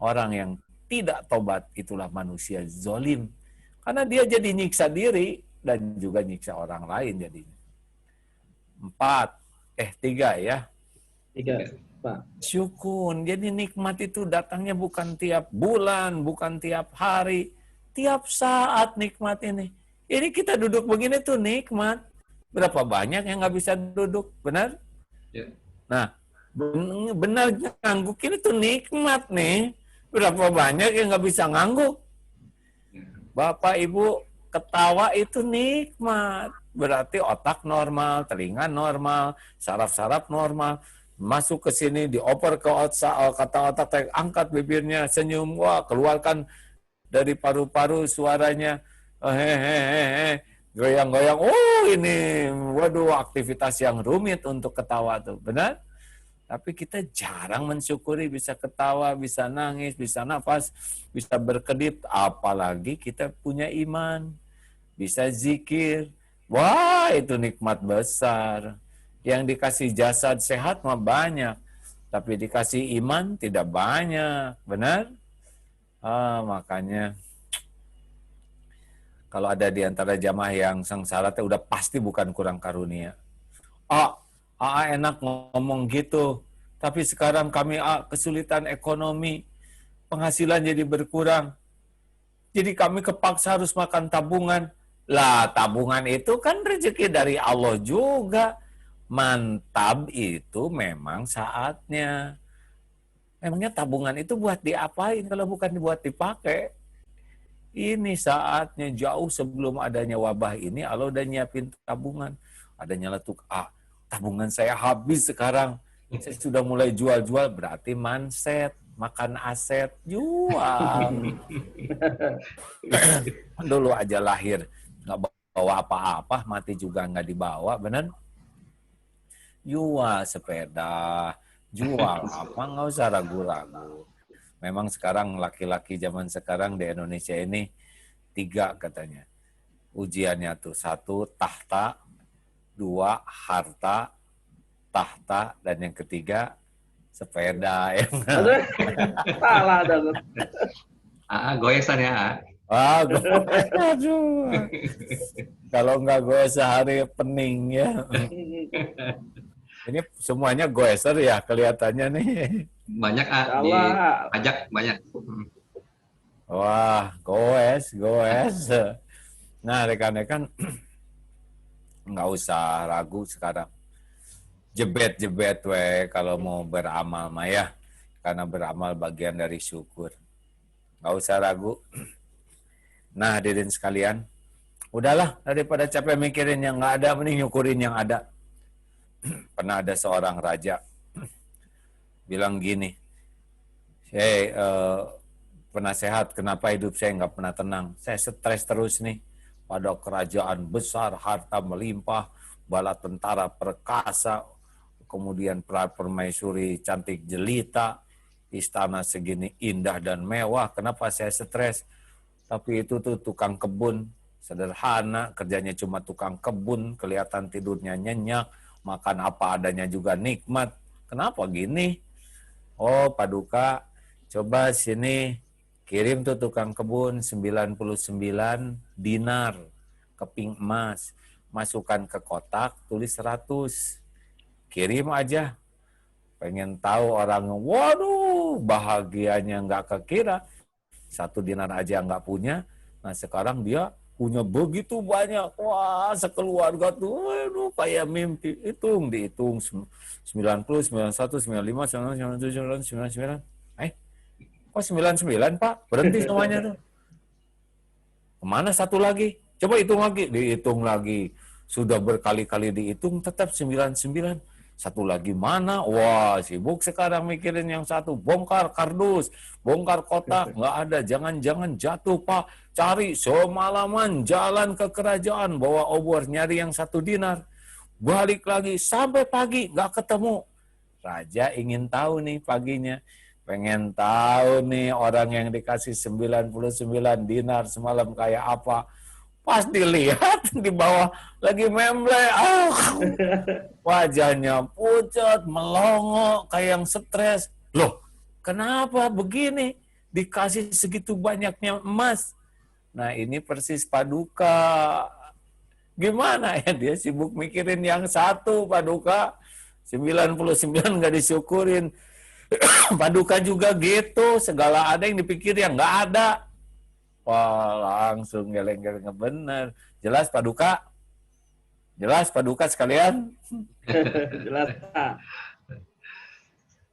Orang yang tidak tobat itulah manusia zolim. Karena dia jadi nyiksa diri dan juga nyiksa orang lain jadinya. 3 ya. 3, Pak. Syukun. Jadi nikmat itu datangnya bukan tiap bulan, bukan tiap hari, tiap saat nikmat ini. Ini kita duduk begini tuh nikmat. Berapa banyak yang nggak bisa duduk, benar? Ya. Nah, benar ngangguk ini tuh nikmat nih. Berapa banyak yang nggak bisa ngangguk. Bapak Ibu ketawa itu nikmat. Berarti otak normal, telinga normal, saraf-saraf normal. Masuk ke sini, dioper ke otak, kata otak, angkat bibirnya, senyum. Wah, keluarkan dari paru-paru suaranya. Hehehe, goyang-goyang. Oh ini, waduh aktivitas yang rumit untuk ketawa tuh. Benar? Tapi kita jarang mensyukuri bisa ketawa, bisa nangis, bisa nafas, bisa berkedip. Apalagi kita punya iman, bisa zikir. Wah, itu nikmat besar. Yang dikasih jasad sehat mah banyak. Tapi dikasih iman tidak banyak. Benar? Makanya kalau ada di antara jamaah yang sengsara, udah pasti bukan kurang karunia. Enak ngomong gitu, tapi sekarang kami kesulitan ekonomi, penghasilan jadi berkurang, jadi kami kepaksa harus makan tabungan. Lah tabungan itu kan rezeki dari Allah juga. Mantap itu memang saatnya. Emangnya tabungan itu buat diapain kalau bukan buat dipakai? Ini saatnya jauh sebelum adanya wabah ini Allah udah nyiapin tabungan. Ada nyeletuk, tabungan saya habis sekarang. Saya sudah mulai jual-jual, berarti manset, makan aset, jual. Dulu aja lahir, nggak bawa apa-apa, mati juga nggak dibawa, bener? Jual sepeda, jual apa, nggak usah ragu-ragu. Memang sekarang laki-laki zaman sekarang di Indonesia ini 3 katanya. Ujiannya tuh 1 tahta, 2 harta, tahta, dan yang ketiga sepeda. Salah dong. Goyesan ya. Aduh. Kalau nggak goes sehari pening ya. Ini semuanya goeser ya kelihatannya nih. Banyak diajak banyak. Wah, goes. Nah, rekan-rekan nggak usah ragu sekarang. Jebet we kalau mau beramal mah ya. Karena beramal bagian dari syukur. Nggak usah ragu. Nah, hadirin sekalian, udahlah daripada capek mikirin yang nggak ada, mending nyukurin yang ada. Pernah ada seorang raja bilang gini, penasehat, kenapa hidup saya nggak pernah tenang? Saya stres terus nih. Pada kerajaan besar, harta melimpah, bala tentara perkasa, kemudian permaisuri cantik jelita, istana segini indah dan mewah. Kenapa saya stres? Tapi itu tuh tukang kebun, sederhana, kerjanya cuma tukang kebun, kelihatan tidurnya nyenyak, makan apa adanya juga nikmat. Kenapa gini? Oh, Paduka, coba sini kirim tuh tukang kebun 99 dinar keping emas. Masukkan ke kotak, tulis 100. Kirim aja. Pengen tahu orang, waduh, bahagianya nggak kekira. 1 dinar aja nggak punya. Nah sekarang dia punya begitu banyak. Wah, sekeluarga tuh, aduh, kayak mimpi. Dihitung. 90, 91, 95, 97, 99. Kok 99, Pak? Berhenti semuanya tuh. Kemana satu lagi? Coba hitung lagi. Dihitung lagi. Sudah berkali-kali dihitung, tetap 99. Satu lagi mana? Wah, sibuk sekarang mikirin yang satu. Bongkar kardus, bongkar kotak, nggak ada. Jangan-jangan jatuh, Pak. Cari semalaman jalan ke kerajaan, bawa obor, nyari yang 1 dinar. Balik lagi, sampai pagi, nggak ketemu. Raja ingin tahu nih paginya. Pengen tahu nih orang yang dikasih 99 dinar semalam kayak apa. Pas dilihat di bawah lagi memble, wajahnya pucat, melongo, kayak yang stres. Loh, kenapa begini? Dikasih segitu banyaknya emas. Nah, ini persis Paduka. Gimana ya, dia sibuk mikirin yang satu, Paduka. 99 nggak disyukurin. Paduka juga gitu, segala ada yang dipikir yang nggak ada. Wah, langsung geleng-geleng bener. Jelas Paduka? Jelas Paduka sekalian? Jelas, Pak.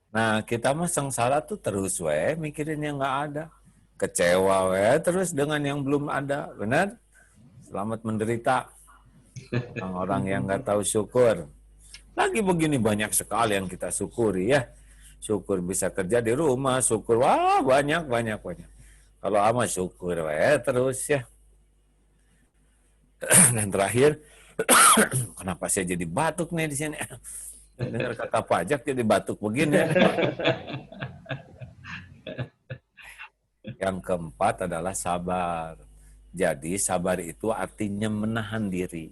Nah, kita mah sengsara tuh terus mikirin yang nggak ada. Kecewa terus dengan yang belum ada. Benar? Selamat menderita. Orang-orang yang nggak tahu syukur. Lagi begini banyak sekali yang kita syukuri ya. Syukur bisa kerja di rumah, syukur wah banyak. Kalau ama syukur terus ya. Dan terakhir, kenapa saya jadi batuk nih di sini? Dengar kata pajak jadi batuk begini. Yang keempat adalah sabar. Jadi sabar itu artinya menahan diri.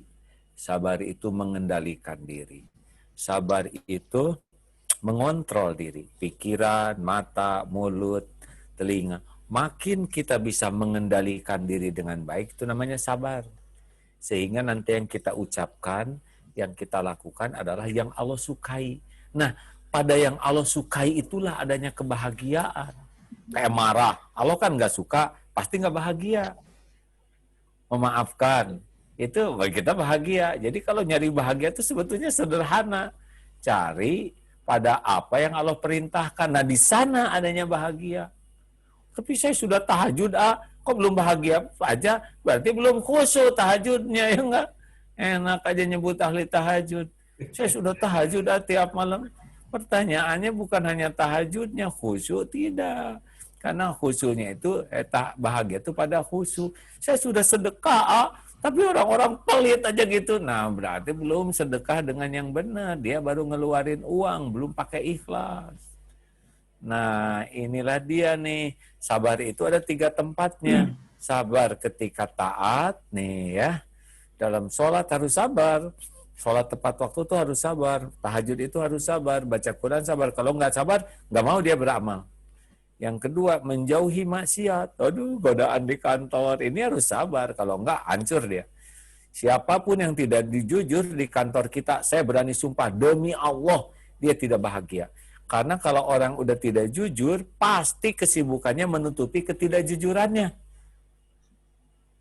Sabar itu mengendalikan diri. Sabar itu mengontrol diri. Pikiran, mata, mulut, telinga. Makin kita bisa mengendalikan diri dengan baik, itu namanya sabar. Sehingga nanti yang kita ucapkan, yang kita lakukan adalah yang Allah sukai. Nah, pada yang Allah sukai itulah adanya kebahagiaan. Kayak marah, Allah kan nggak suka, pasti nggak bahagia. Memaafkan, itu bagi kita bahagia. Jadi kalau nyari bahagia itu sebetulnya sederhana. Cari pada apa yang Allah perintahkan. Nah, di sana adanya bahagia. Tapi saya sudah tahajud, kok belum bahagia aja? Berarti belum khusyuk tahajudnya, ya enggak? Enak aja nyebut ahli tahajud. Saya sudah tahajud tiap malam. Pertanyaannya bukan hanya tahajudnya, khusyuk tidak. Karena khusyuknya itu, bahagia itu pada khusyuk. Saya sudah sedekah, tapi orang-orang pelit aja gitu. Nah, berarti belum sedekah dengan yang benar. Dia baru ngeluarin uang, belum pakai ikhlas. Nah, inilah dia nih. Sabar itu ada 3 tempatnya. Sabar ketika taat, nih ya. Dalam sholat harus sabar. Sholat tepat waktu itu harus sabar. Tahajud itu harus sabar. Baca Quran sabar. Kalau nggak sabar, nggak mau dia beramal. Yang kedua, menjauhi maksiat. Aduh, godaan di kantor. Ini harus sabar. Kalau nggak, hancur dia. Siapapun yang tidak jujur di kantor kita, saya berani sumpah, demi Allah, dia tidak bahagia. Karena kalau orang udah tidak jujur, pasti kesibukannya menutupi ketidakjujurannya.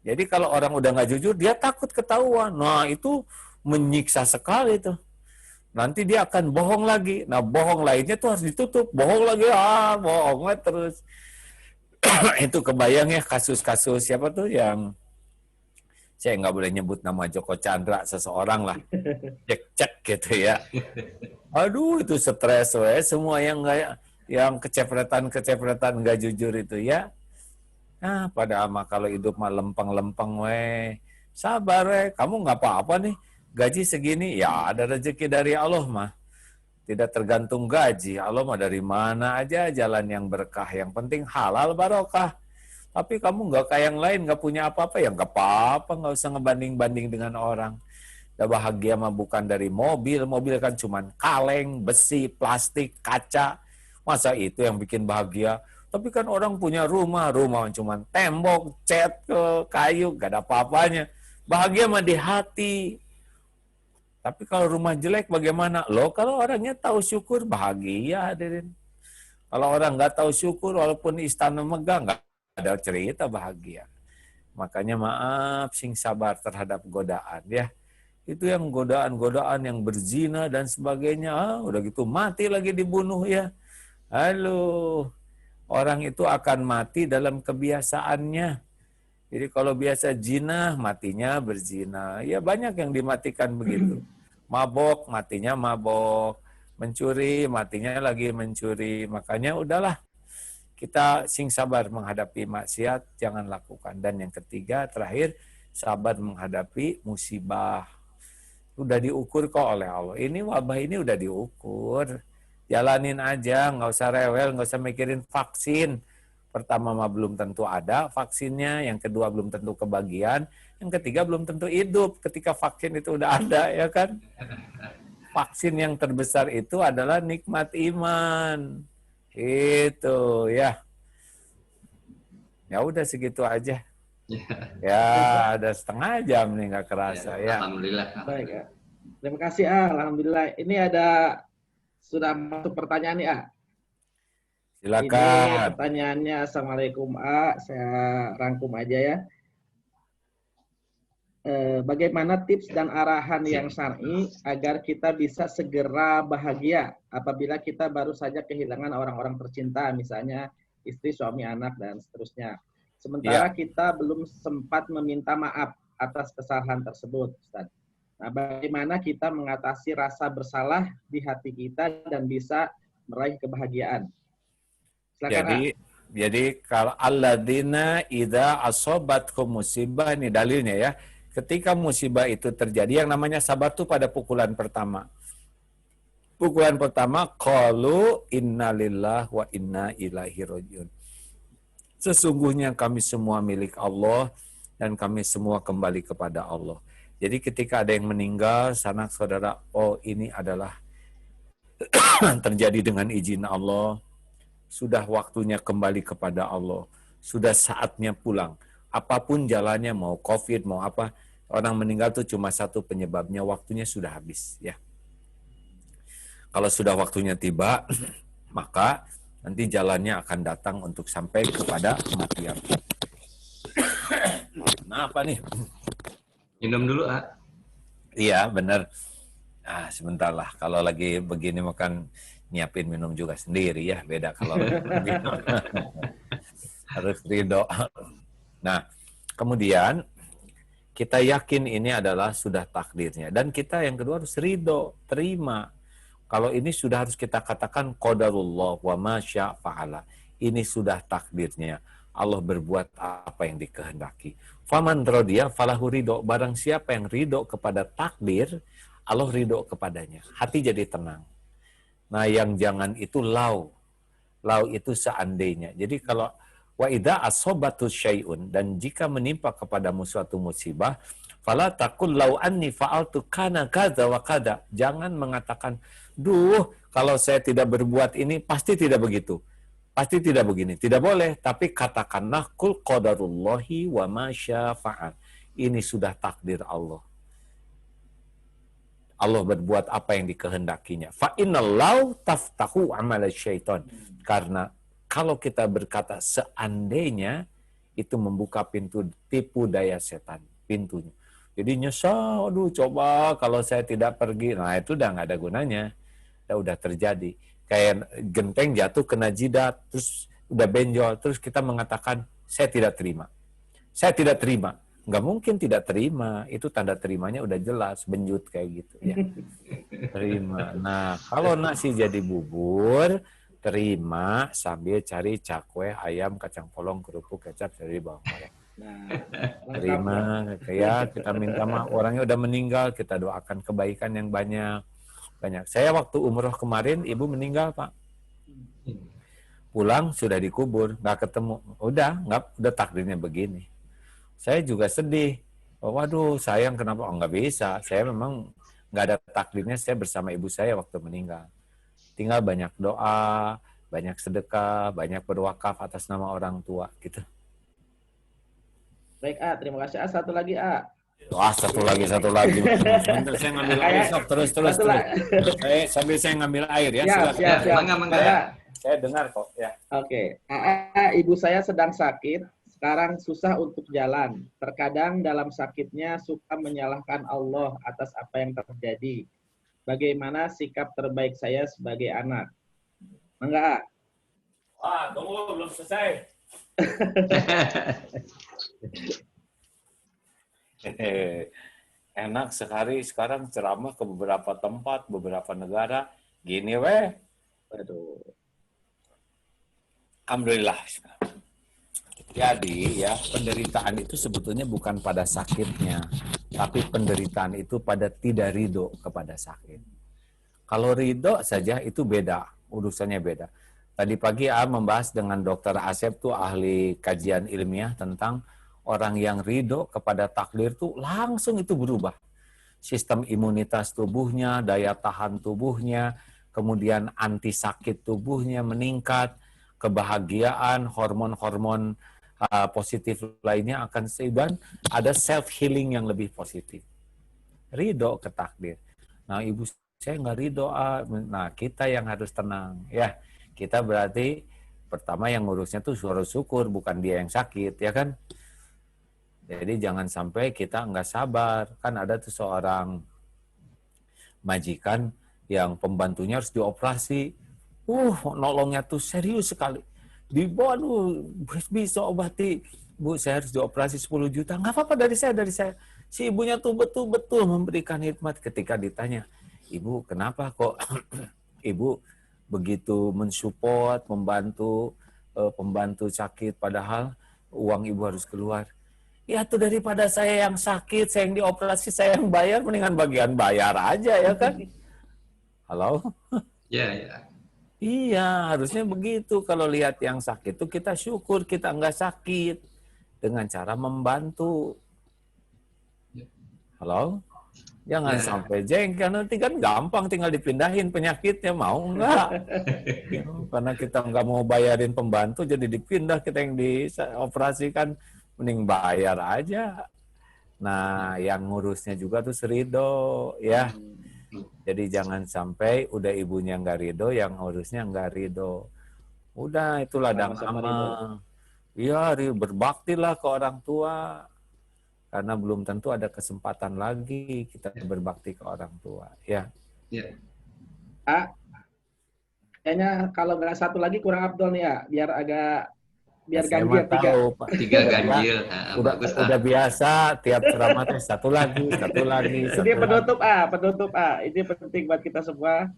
Jadi kalau orang udah nggak jujur, dia takut ketahuan. Nah, itu menyiksa sekali tuh. Nanti dia akan bohong lagi. Nah, bohong lainnya tuh harus ditutup. Bohong lagi, bohongnya terus. Itu kebayang ya kasus-kasus siapa tuh yang, saya nggak boleh nyebut nama Joko Chandra, seseorang lah. Cek-cek gitu ya. Aduh, itu stres semua yang kecepretan nggak jujur itu ya. Nah, pada ama kalau hidup mah lempeng-lempeng sabar kamu nggak apa-apa nih. Gaji segini ya ada rezeki dari Allah mah. Tidak tergantung gaji. Allah mah dari mana aja jalan yang berkah. Yang penting halal barokah. Tapi kamu nggak kayak yang lain, nggak punya apa-apa, ya nggak apa-apa, nggak usah ngebanding-banding dengan orang. Bahagia mah bukan dari mobil kan cuman kaleng, besi, plastik, kaca. Masa itu yang bikin bahagia? Tapi kan orang punya rumah cuman tembok, cat, kayu, gak ada apa-apanya. Bahagia mah di hati. Tapi kalau rumah jelek bagaimana? Loh, kalau orangnya tahu syukur, bahagia hadirin. Kalau orang nggak tahu syukur, walaupun istana megah, nggak ada cerita bahagia. Makanya maaf sing sabar terhadap godaan ya. Itu yang godaan-godaan yang berzina dan sebagainya, udah gitu mati lagi dibunuh ya. Halo, orang itu akan mati dalam kebiasaannya. Jadi kalau biasa zina, matinya berzina. Ya banyak yang dimatikan begitu. Mabok, matinya mabok. Mencuri, matinya lagi mencuri. Makanya udahlah, kita sing sabar menghadapi maksiat, jangan lakukan. Dan yang ketiga, terakhir, sabar menghadapi musibah. Udah diukur kok oleh Allah. Ini wabah ini udah diukur. Jalanin aja, nggak usah rewel, nggak usah mikirin vaksin. Pertama mah belum tentu ada vaksinnya, yang kedua belum tentu kebagian, yang ketiga belum tentu hidup ketika vaksin itu udah ada, ya kan? Vaksin yang terbesar itu adalah nikmat iman. Itu ya. Ya udah segitu aja. Ya, ada setengah jam nih nggak kerasa ya. Alhamdulillah. Baik ya. Terima kasih Alhamdulillah. Ini ada sudah masuk pertanyaan nih Silakan. Ini pertanyaannya, Assalamualaikum saya rangkum aja ya. Bagaimana tips dan arahan yang syar'i agar kita bisa segera bahagia apabila kita baru saja kehilangan orang-orang tercinta, misalnya istri, suami, anak, dan seterusnya. Sementara kita belum sempat meminta maaf atas kesalahan tersebut, Ustaz. Nah, bagaimana kita mengatasi rasa bersalah di hati kita dan bisa meraih kebahagiaan? Silakan, jadi kalau alladzina idza asobatkum musibah, ini dalilnya ya. Ketika musibah itu terjadi, yang namanya sabar itu pada pukulan pertama. Pukulan pertama, qalu innalillahi wa inna ilaihi rajiun. Sesungguhnya kami semua milik Allah dan kami semua kembali kepada Allah. Jadi ketika ada yang meninggal, sanak saudara, oh ini adalah terjadi dengan izin Allah. Sudah waktunya kembali kepada Allah. Sudah saatnya pulang. Apapun jalannya, mau COVID, mau apa, orang meninggal itu cuma satu penyebabnya, waktunya sudah habis. Ya. Kalau sudah waktunya tiba, maka nanti jalannya akan datang untuk sampai kepada kematian. Nah, apa nih? Minum dulu, Iya, benar. Nah, sebentar lah. Kalau lagi begini makan nyiapin minum juga sendiri ya, beda kalau harus ridho. Nah, kemudian kita yakin ini adalah sudah takdirnya, dan kita yang kedua harus ridho, terima. Kalau ini sudah harus kita katakan qadarullah wa ma syaa fa'ala. Ini sudah takdirnya. Allah berbuat apa yang dikehendaki. Faman radiya falahu ridho. Barang siapa yang ridho kepada takdir, Allah ridho kepadanya. Hati jadi tenang. Nah, yang jangan itu lau. Lau itu seandainya. Jadi kalau wa idza asobatus syai'un, dan jika menimpa kepadamu suatu musibah, fala taqul lau anni fa'altu kana kadza wa kadza. Jangan mengatakan, duh, kalau saya tidak berbuat ini pasti tidak begitu. Pasti tidak begini. Tidak boleh, tapi katakanlah kul qadarullahi wa ma syaa fa'al. Ini sudah takdir Allah. Allah berbuat apa yang dikehendakinya. Fa innallahu taftahu amal syaitan. Karena kalau kita berkata seandainya, itu membuka pintu tipu daya setan, pintunya. Jadi nyesal, aduh coba kalau saya tidak pergi. Nah itu udah nggak ada gunanya. Udah terjadi. Kayak genteng jatuh kena jidat, terus udah benjol, terus kita mengatakan saya tidak terima. Saya tidak terima. Nggak mungkin tidak terima, itu tanda terimanya udah jelas, benjut kayak gitu ya. Terima. Nah, kalau nasi jadi bubur, terima sambil cari cakwe, ayam, kacang polong, kerupuk, kecap dari bawang merah. Nah, Terima, kayak kita minta maaf, orangnya udah meninggal, kita doakan kebaikan yang banyak. Saya waktu umroh kemarin, ibu meninggal, Pak. Pulang sudah dikubur, nggak ketemu. Udah takdirnya begini. Saya juga sedih. Waduh, sayang kenapa? Oh, nggak bisa. Saya memang nggak ada takdirnya, saya bersama ibu saya waktu meninggal. Tinggal banyak doa, banyak sedekah, banyak berwakaf atas nama orang tua. Gitu. Baik, terima kasih. Satu lagi, Wah, satu lagi. Sebentar saya ngambil air, terus. Sambil saya ngambil air ya. Siap. Mangga. Saya dengar kok, ya. Oke. AA, ibu saya sedang sakit, sekarang susah untuk jalan. Terkadang dalam sakitnya suka menyalahkan Allah atas apa yang terjadi. Bagaimana sikap terbaik saya sebagai anak? Enggak. Wah, tunggu, belum selesai. Enak sekali sekarang ceramah ke beberapa tempat, beberapa negara. Gini weh. Aduh. Alhamdulillah. Jadi ya, penderitaan itu sebetulnya bukan pada sakitnya, tapi penderitaan itu pada tidak ridho kepada sakit. Kalau ridho saja itu beda, urusannya beda. Tadi pagi membahas dengan Dr. Asep tuh ahli kajian ilmiah tentang orang yang ridho kepada takdir tuh langsung itu berubah. Sistem imunitas tubuhnya, daya tahan tubuhnya, kemudian anti sakit tubuhnya meningkat, kebahagiaan, hormon-hormon positif lainnya akan seimbang, ada self healing yang lebih positif. Ridho ke takdir. Nah, ibu saya nggak ridho. Nah, kita yang harus tenang ya. Kita berarti pertama yang ngurusnya tuh harus syukur, bukan dia yang sakit, ya kan? Jadi jangan sampai kita nggak sabar. Kan ada tuh seorang majikan yang pembantunya harus dioperasi. Nolongnya tuh serius sekali. Dibawa, bisa obati. Bu, saya harus dioperasi 10 juta. Nggak apa-apa, dari saya. Si ibunya tuh betul-betul memberikan hikmat ketika ditanya, Ibu, kenapa kok Ibu begitu mensupport, membantu pembantu sakit, padahal uang Ibu harus keluar. Ya tuh daripada saya yang sakit, saya yang dioperasi, saya yang bayar, mendingan bagian bayar aja ya kan? Halo? Ya. Iya, harusnya begitu. Kalau lihat yang sakit itu kita syukur kita nggak sakit dengan cara membantu. Halo? Jangan sampai jengkel, nanti kan gampang tinggal dipindahin penyakitnya, mau nggak? Karena kita nggak mau bayarin pembantu, jadi dipindah kita yang dioperasikan, mending bayar aja. Nah, yang ngurusnya juga tuh ridho, ya. Jadi jangan sampai udah ibunya nggak ridho, yang ngurusnya nggak ridho. Udah, itu ladang amal. Iya, berbaktilah ke orang tua. Karena belum tentu ada kesempatan lagi kita berbakti ke orang tua. Ya. Kayaknya kalau nggak satu lagi kurang abdol nih ya, biar ganjil 3 ganjil. Udah biasa tiap ceramah tuh satu lagi. Ini penutup ini penting buat kita semua.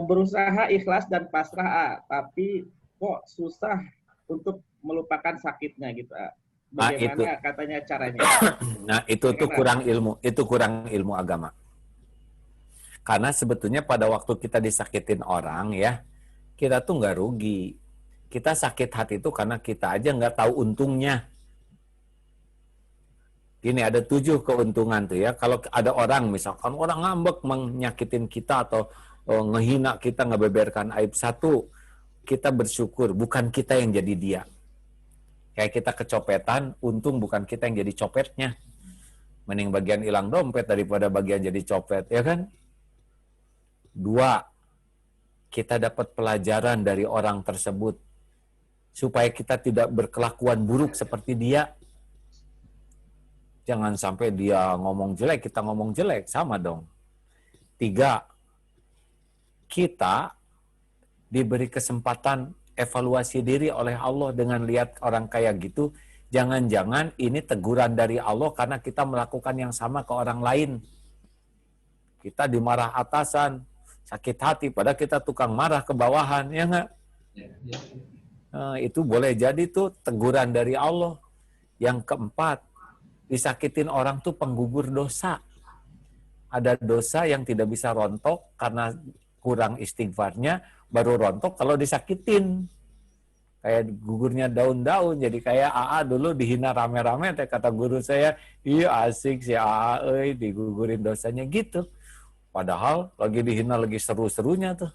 Berusaha ikhlas dan pasrah, tapi kok susah untuk melupakan sakitnya gitu. Bagaimana katanya caranya? Nah, itu tuh kurang ilmu agama. Karena sebetulnya pada waktu kita disakitin orang ya, kita tuh nggak rugi. Kita sakit hati itu karena kita aja nggak tahu untungnya. Gini, ada 7 keuntungan tuh ya. Kalau ada orang, misalkan orang ngambek menyakitin kita atau ngehina kita, ngebeberkan aib satu, kita bersyukur, bukan kita yang jadi dia. Kayak kita kecopetan, untung bukan kita yang jadi copetnya. Mending bagian hilang dompet daripada bagian jadi copet, ya kan? 2, kita dapat pelajaran dari orang tersebut. Supaya kita tidak berkelakuan buruk seperti dia. Jangan sampai dia ngomong jelek, kita ngomong jelek, sama dong. 3, kita diberi kesempatan evaluasi diri oleh Allah dengan lihat orang kayak gitu. Jangan-jangan ini teguran dari Allah karena kita melakukan yang sama ke orang lain. Kita dimarah atasan, sakit hati, padahal kita tukang marah ke bawahan, ya nggak? Nah, itu boleh jadi tuh teguran dari Allah. Yang keempat, disakitin orang tuh penggugur dosa. Ada dosa yang tidak bisa rontok karena kurang istighfarnya, baru rontok kalau disakitin. Kayak gugurnya daun-daun, jadi kayak AA dulu dihina rame-rame, kata guru saya, iya asik si AA, digugurin dosanya gitu. Padahal lagi dihina lagi seru-serunya tuh.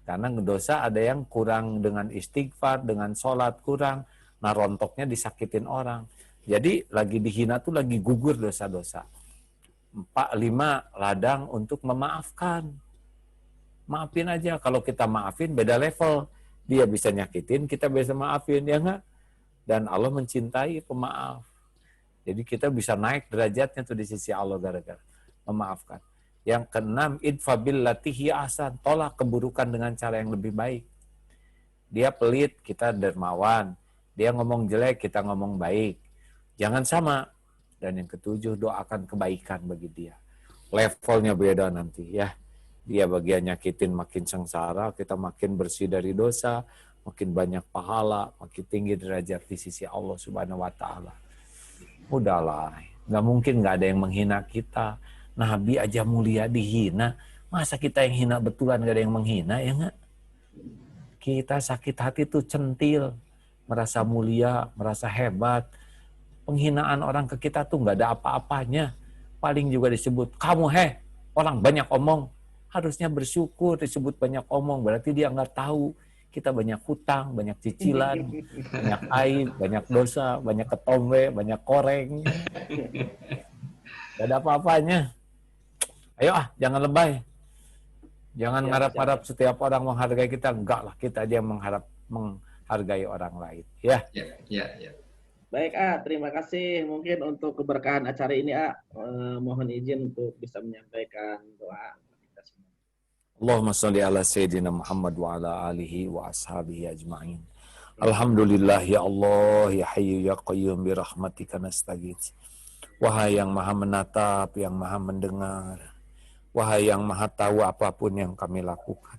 Karena dosa ada yang kurang dengan istighfar, dengan sholat kurang, nah rontoknya disakitin orang. Jadi lagi dihina tuh lagi gugur dosa-dosa. 4, 5, ladang untuk memaafkan. Maafin aja. Kalau kita maafin beda level. Dia bisa nyakitin, kita bisa maafin, ya enggak? Dan Allah mencintai pemaaf. Jadi kita bisa naik derajatnya tuh di sisi Allah gara-gara memaafkan. Yang keenam, idfa billati hiya ahsan. Tolak keburukan dengan cara yang lebih baik. Dia pelit, kita dermawan. Dia ngomong jelek, kita ngomong baik. Jangan sama. Dan yang ketujuh, doakan kebaikan bagi dia. Levelnya beda nanti ya. Dia bagian nyakitin makin sengsara, kita makin bersih dari dosa, makin banyak pahala, makin tinggi derajat di sisi Allah Subhanahu wa taala. Udahlah, nggak mungkin nggak ada yang menghina kita. Nabi aja mulia dihina, masa kita yang hina betulan nggak ada yang menghina, ya nggak? Kita sakit hati tuh centil, merasa mulia, merasa hebat. Penghinaan orang ke kita tuh nggak ada apa-apanya. Paling juga disebut, kamu orang banyak omong. Harusnya bersyukur disebut banyak omong, berarti dia nggak tahu kita banyak hutang, banyak cicilan, banyak aib, banyak dosa, banyak ketombe, banyak koreng. Gak ada apa-apanya. Ayo jangan lebay. Jangan ngarap-harap setiap orang menghargai kita. Enggak lah, kita aja yang menghargai orang lain. Ya. Baik, terima kasih. Mungkin untuk keberkahan acara ini, mohon izin untuk bisa menyampaikan doa. Allahumma salli ala Sayyidina Muhammad wa ala alihi wa ashabihi ajma'in. Alhamdulillah ya Allah, ya Hayyu ya Qayyum bi rahmatika nastaghits. Wahai yang maha menatap, yang maha mendengar. Wahai yang maha tahu apapun yang kami lakukan.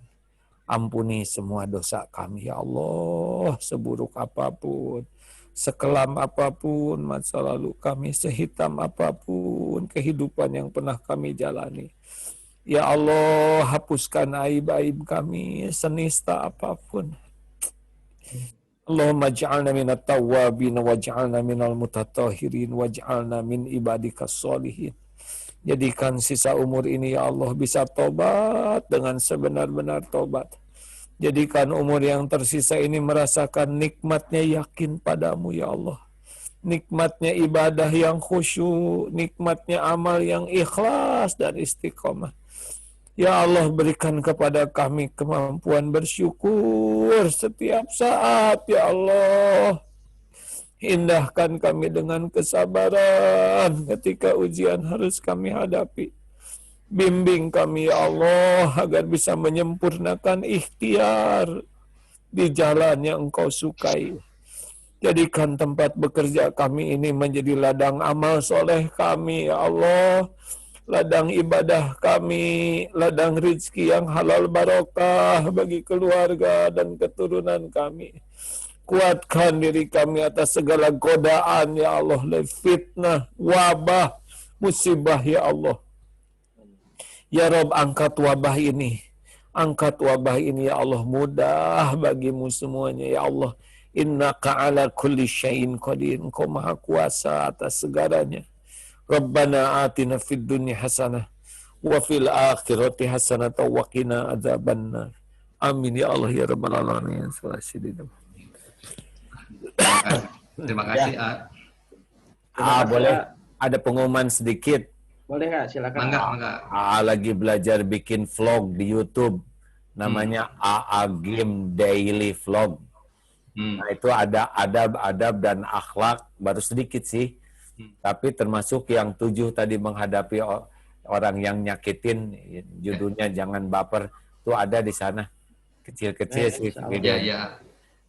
Ampuni semua dosa kami ya Allah, seburuk apapun, sekelam apapun masa lalu kami, sehitam apapun kehidupan yang pernah kami jalani. Ya Allah, hapuskan aib-aib kami, senista apapun. Allahumma ja'alna minat tawwabin, waj'alna minal mutatahhirin, waj'alna min ibadikas solihin. Jadikan sisa umur ini, ya Allah, bisa tobat dengan sebenar-benar tobat. Jadikan umur yang tersisa ini merasakan nikmatnya yakin padamu, ya Allah. Nikmatnya ibadah yang khusyuk, nikmatnya amal yang ikhlas dan istiqomah. Ya Allah, berikan kepada kami kemampuan bersyukur setiap saat, ya Allah. Indahkan kami dengan kesabaran ketika ujian harus kami hadapi. Bimbing kami, ya Allah, agar bisa menyempurnakan ikhtiar di jalan yang Engkau sukai. Jadikan tempat bekerja kami ini menjadi ladang amal soleh kami, ya Allah. Ladang ibadah kami, ladang rizki yang halal barokah bagi keluarga dan keturunan kami. Kuatkan diri kami atas segala godaan, ya Allah, fitnah, wabah, musibah, ya Allah. Ya Rabb, angkat wabah ini. Angkat wabah ini, ya Allah, mudah bagimu semuanya, ya Allah. Innaka ala kulli syai'in qadir. Engkau maha kuasa atas segalanya. Rabbana atina fid dunya hasanah wa fil akhirati hasanah wa qina adzabannar. Amin ya Allah ya rabbal alamin. Terima kasih. Boleh ada pengumuman sedikit. Boleh Kak, silakan. Mangga. Lagi belajar bikin vlog di YouTube. Namanya AA Game Daily Vlog. Nah, itu ada adab dan akhlak, baru sedikit sih. Tapi termasuk yang 7 tadi menghadapi orang yang nyakitin, judulnya Jangan Baper, itu ada di sana. Kecil-kecil sih. Ya.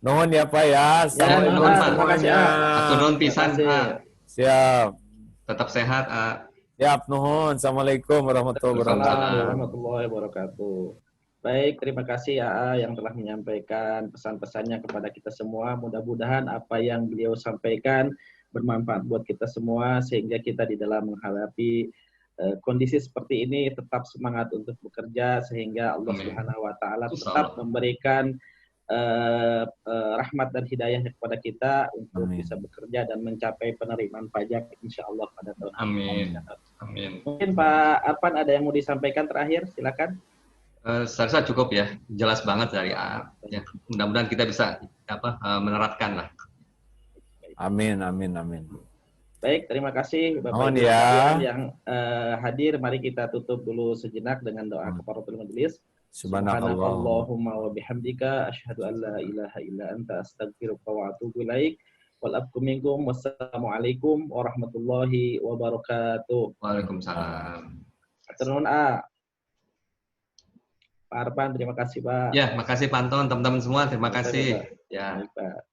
Nuhun ya Pak ya. Assalamualaikum semuanya. Atur nuhun pisan, Siap. Tetap sehat, Siap, nuhun. Assalamualaikum warahmatullahi wabarakatuh. Baik, terima kasih yang telah menyampaikan pesan-pesannya kepada kita semua. Mudah-mudahan apa yang beliau sampaikan bermanfaat buat kita semua, sehingga kita di dalam menghadapi kondisi seperti ini tetap semangat untuk bekerja, sehingga Allah Subhanahu wa taala tetap memberikan rahmat dan hidayahnya kepada kita untuk bisa bekerja dan mencapai penerimaan pajak insyaallah pada tahun ini. Amin. Mungkin Pak Arfan ada yang mau disampaikan terakhir, silakan. Saya rasa cukup ya, jelas banget dari ya. Mudah-mudahan kita bisa menerapkan lah. Amin. Baik, terima kasih Bapak Ibu yang hadir. Mari kita tutup dulu sejenak dengan doa kafaratul majelis. Subhanakallahumma wa bihamdika asyhadu an la ilaha illa anta astaghfiruka wa atubu ilaik. Wal afku minkum. Wassalamualaikum warahmatullahi wabarakatuh. Waalaikumsalam. Atur nuhun, A. Pak Arfan, terima kasih, Pak. Ya, makasih Pak Anton, teman-teman semua, terima kasih. Ya. Baik, Pak.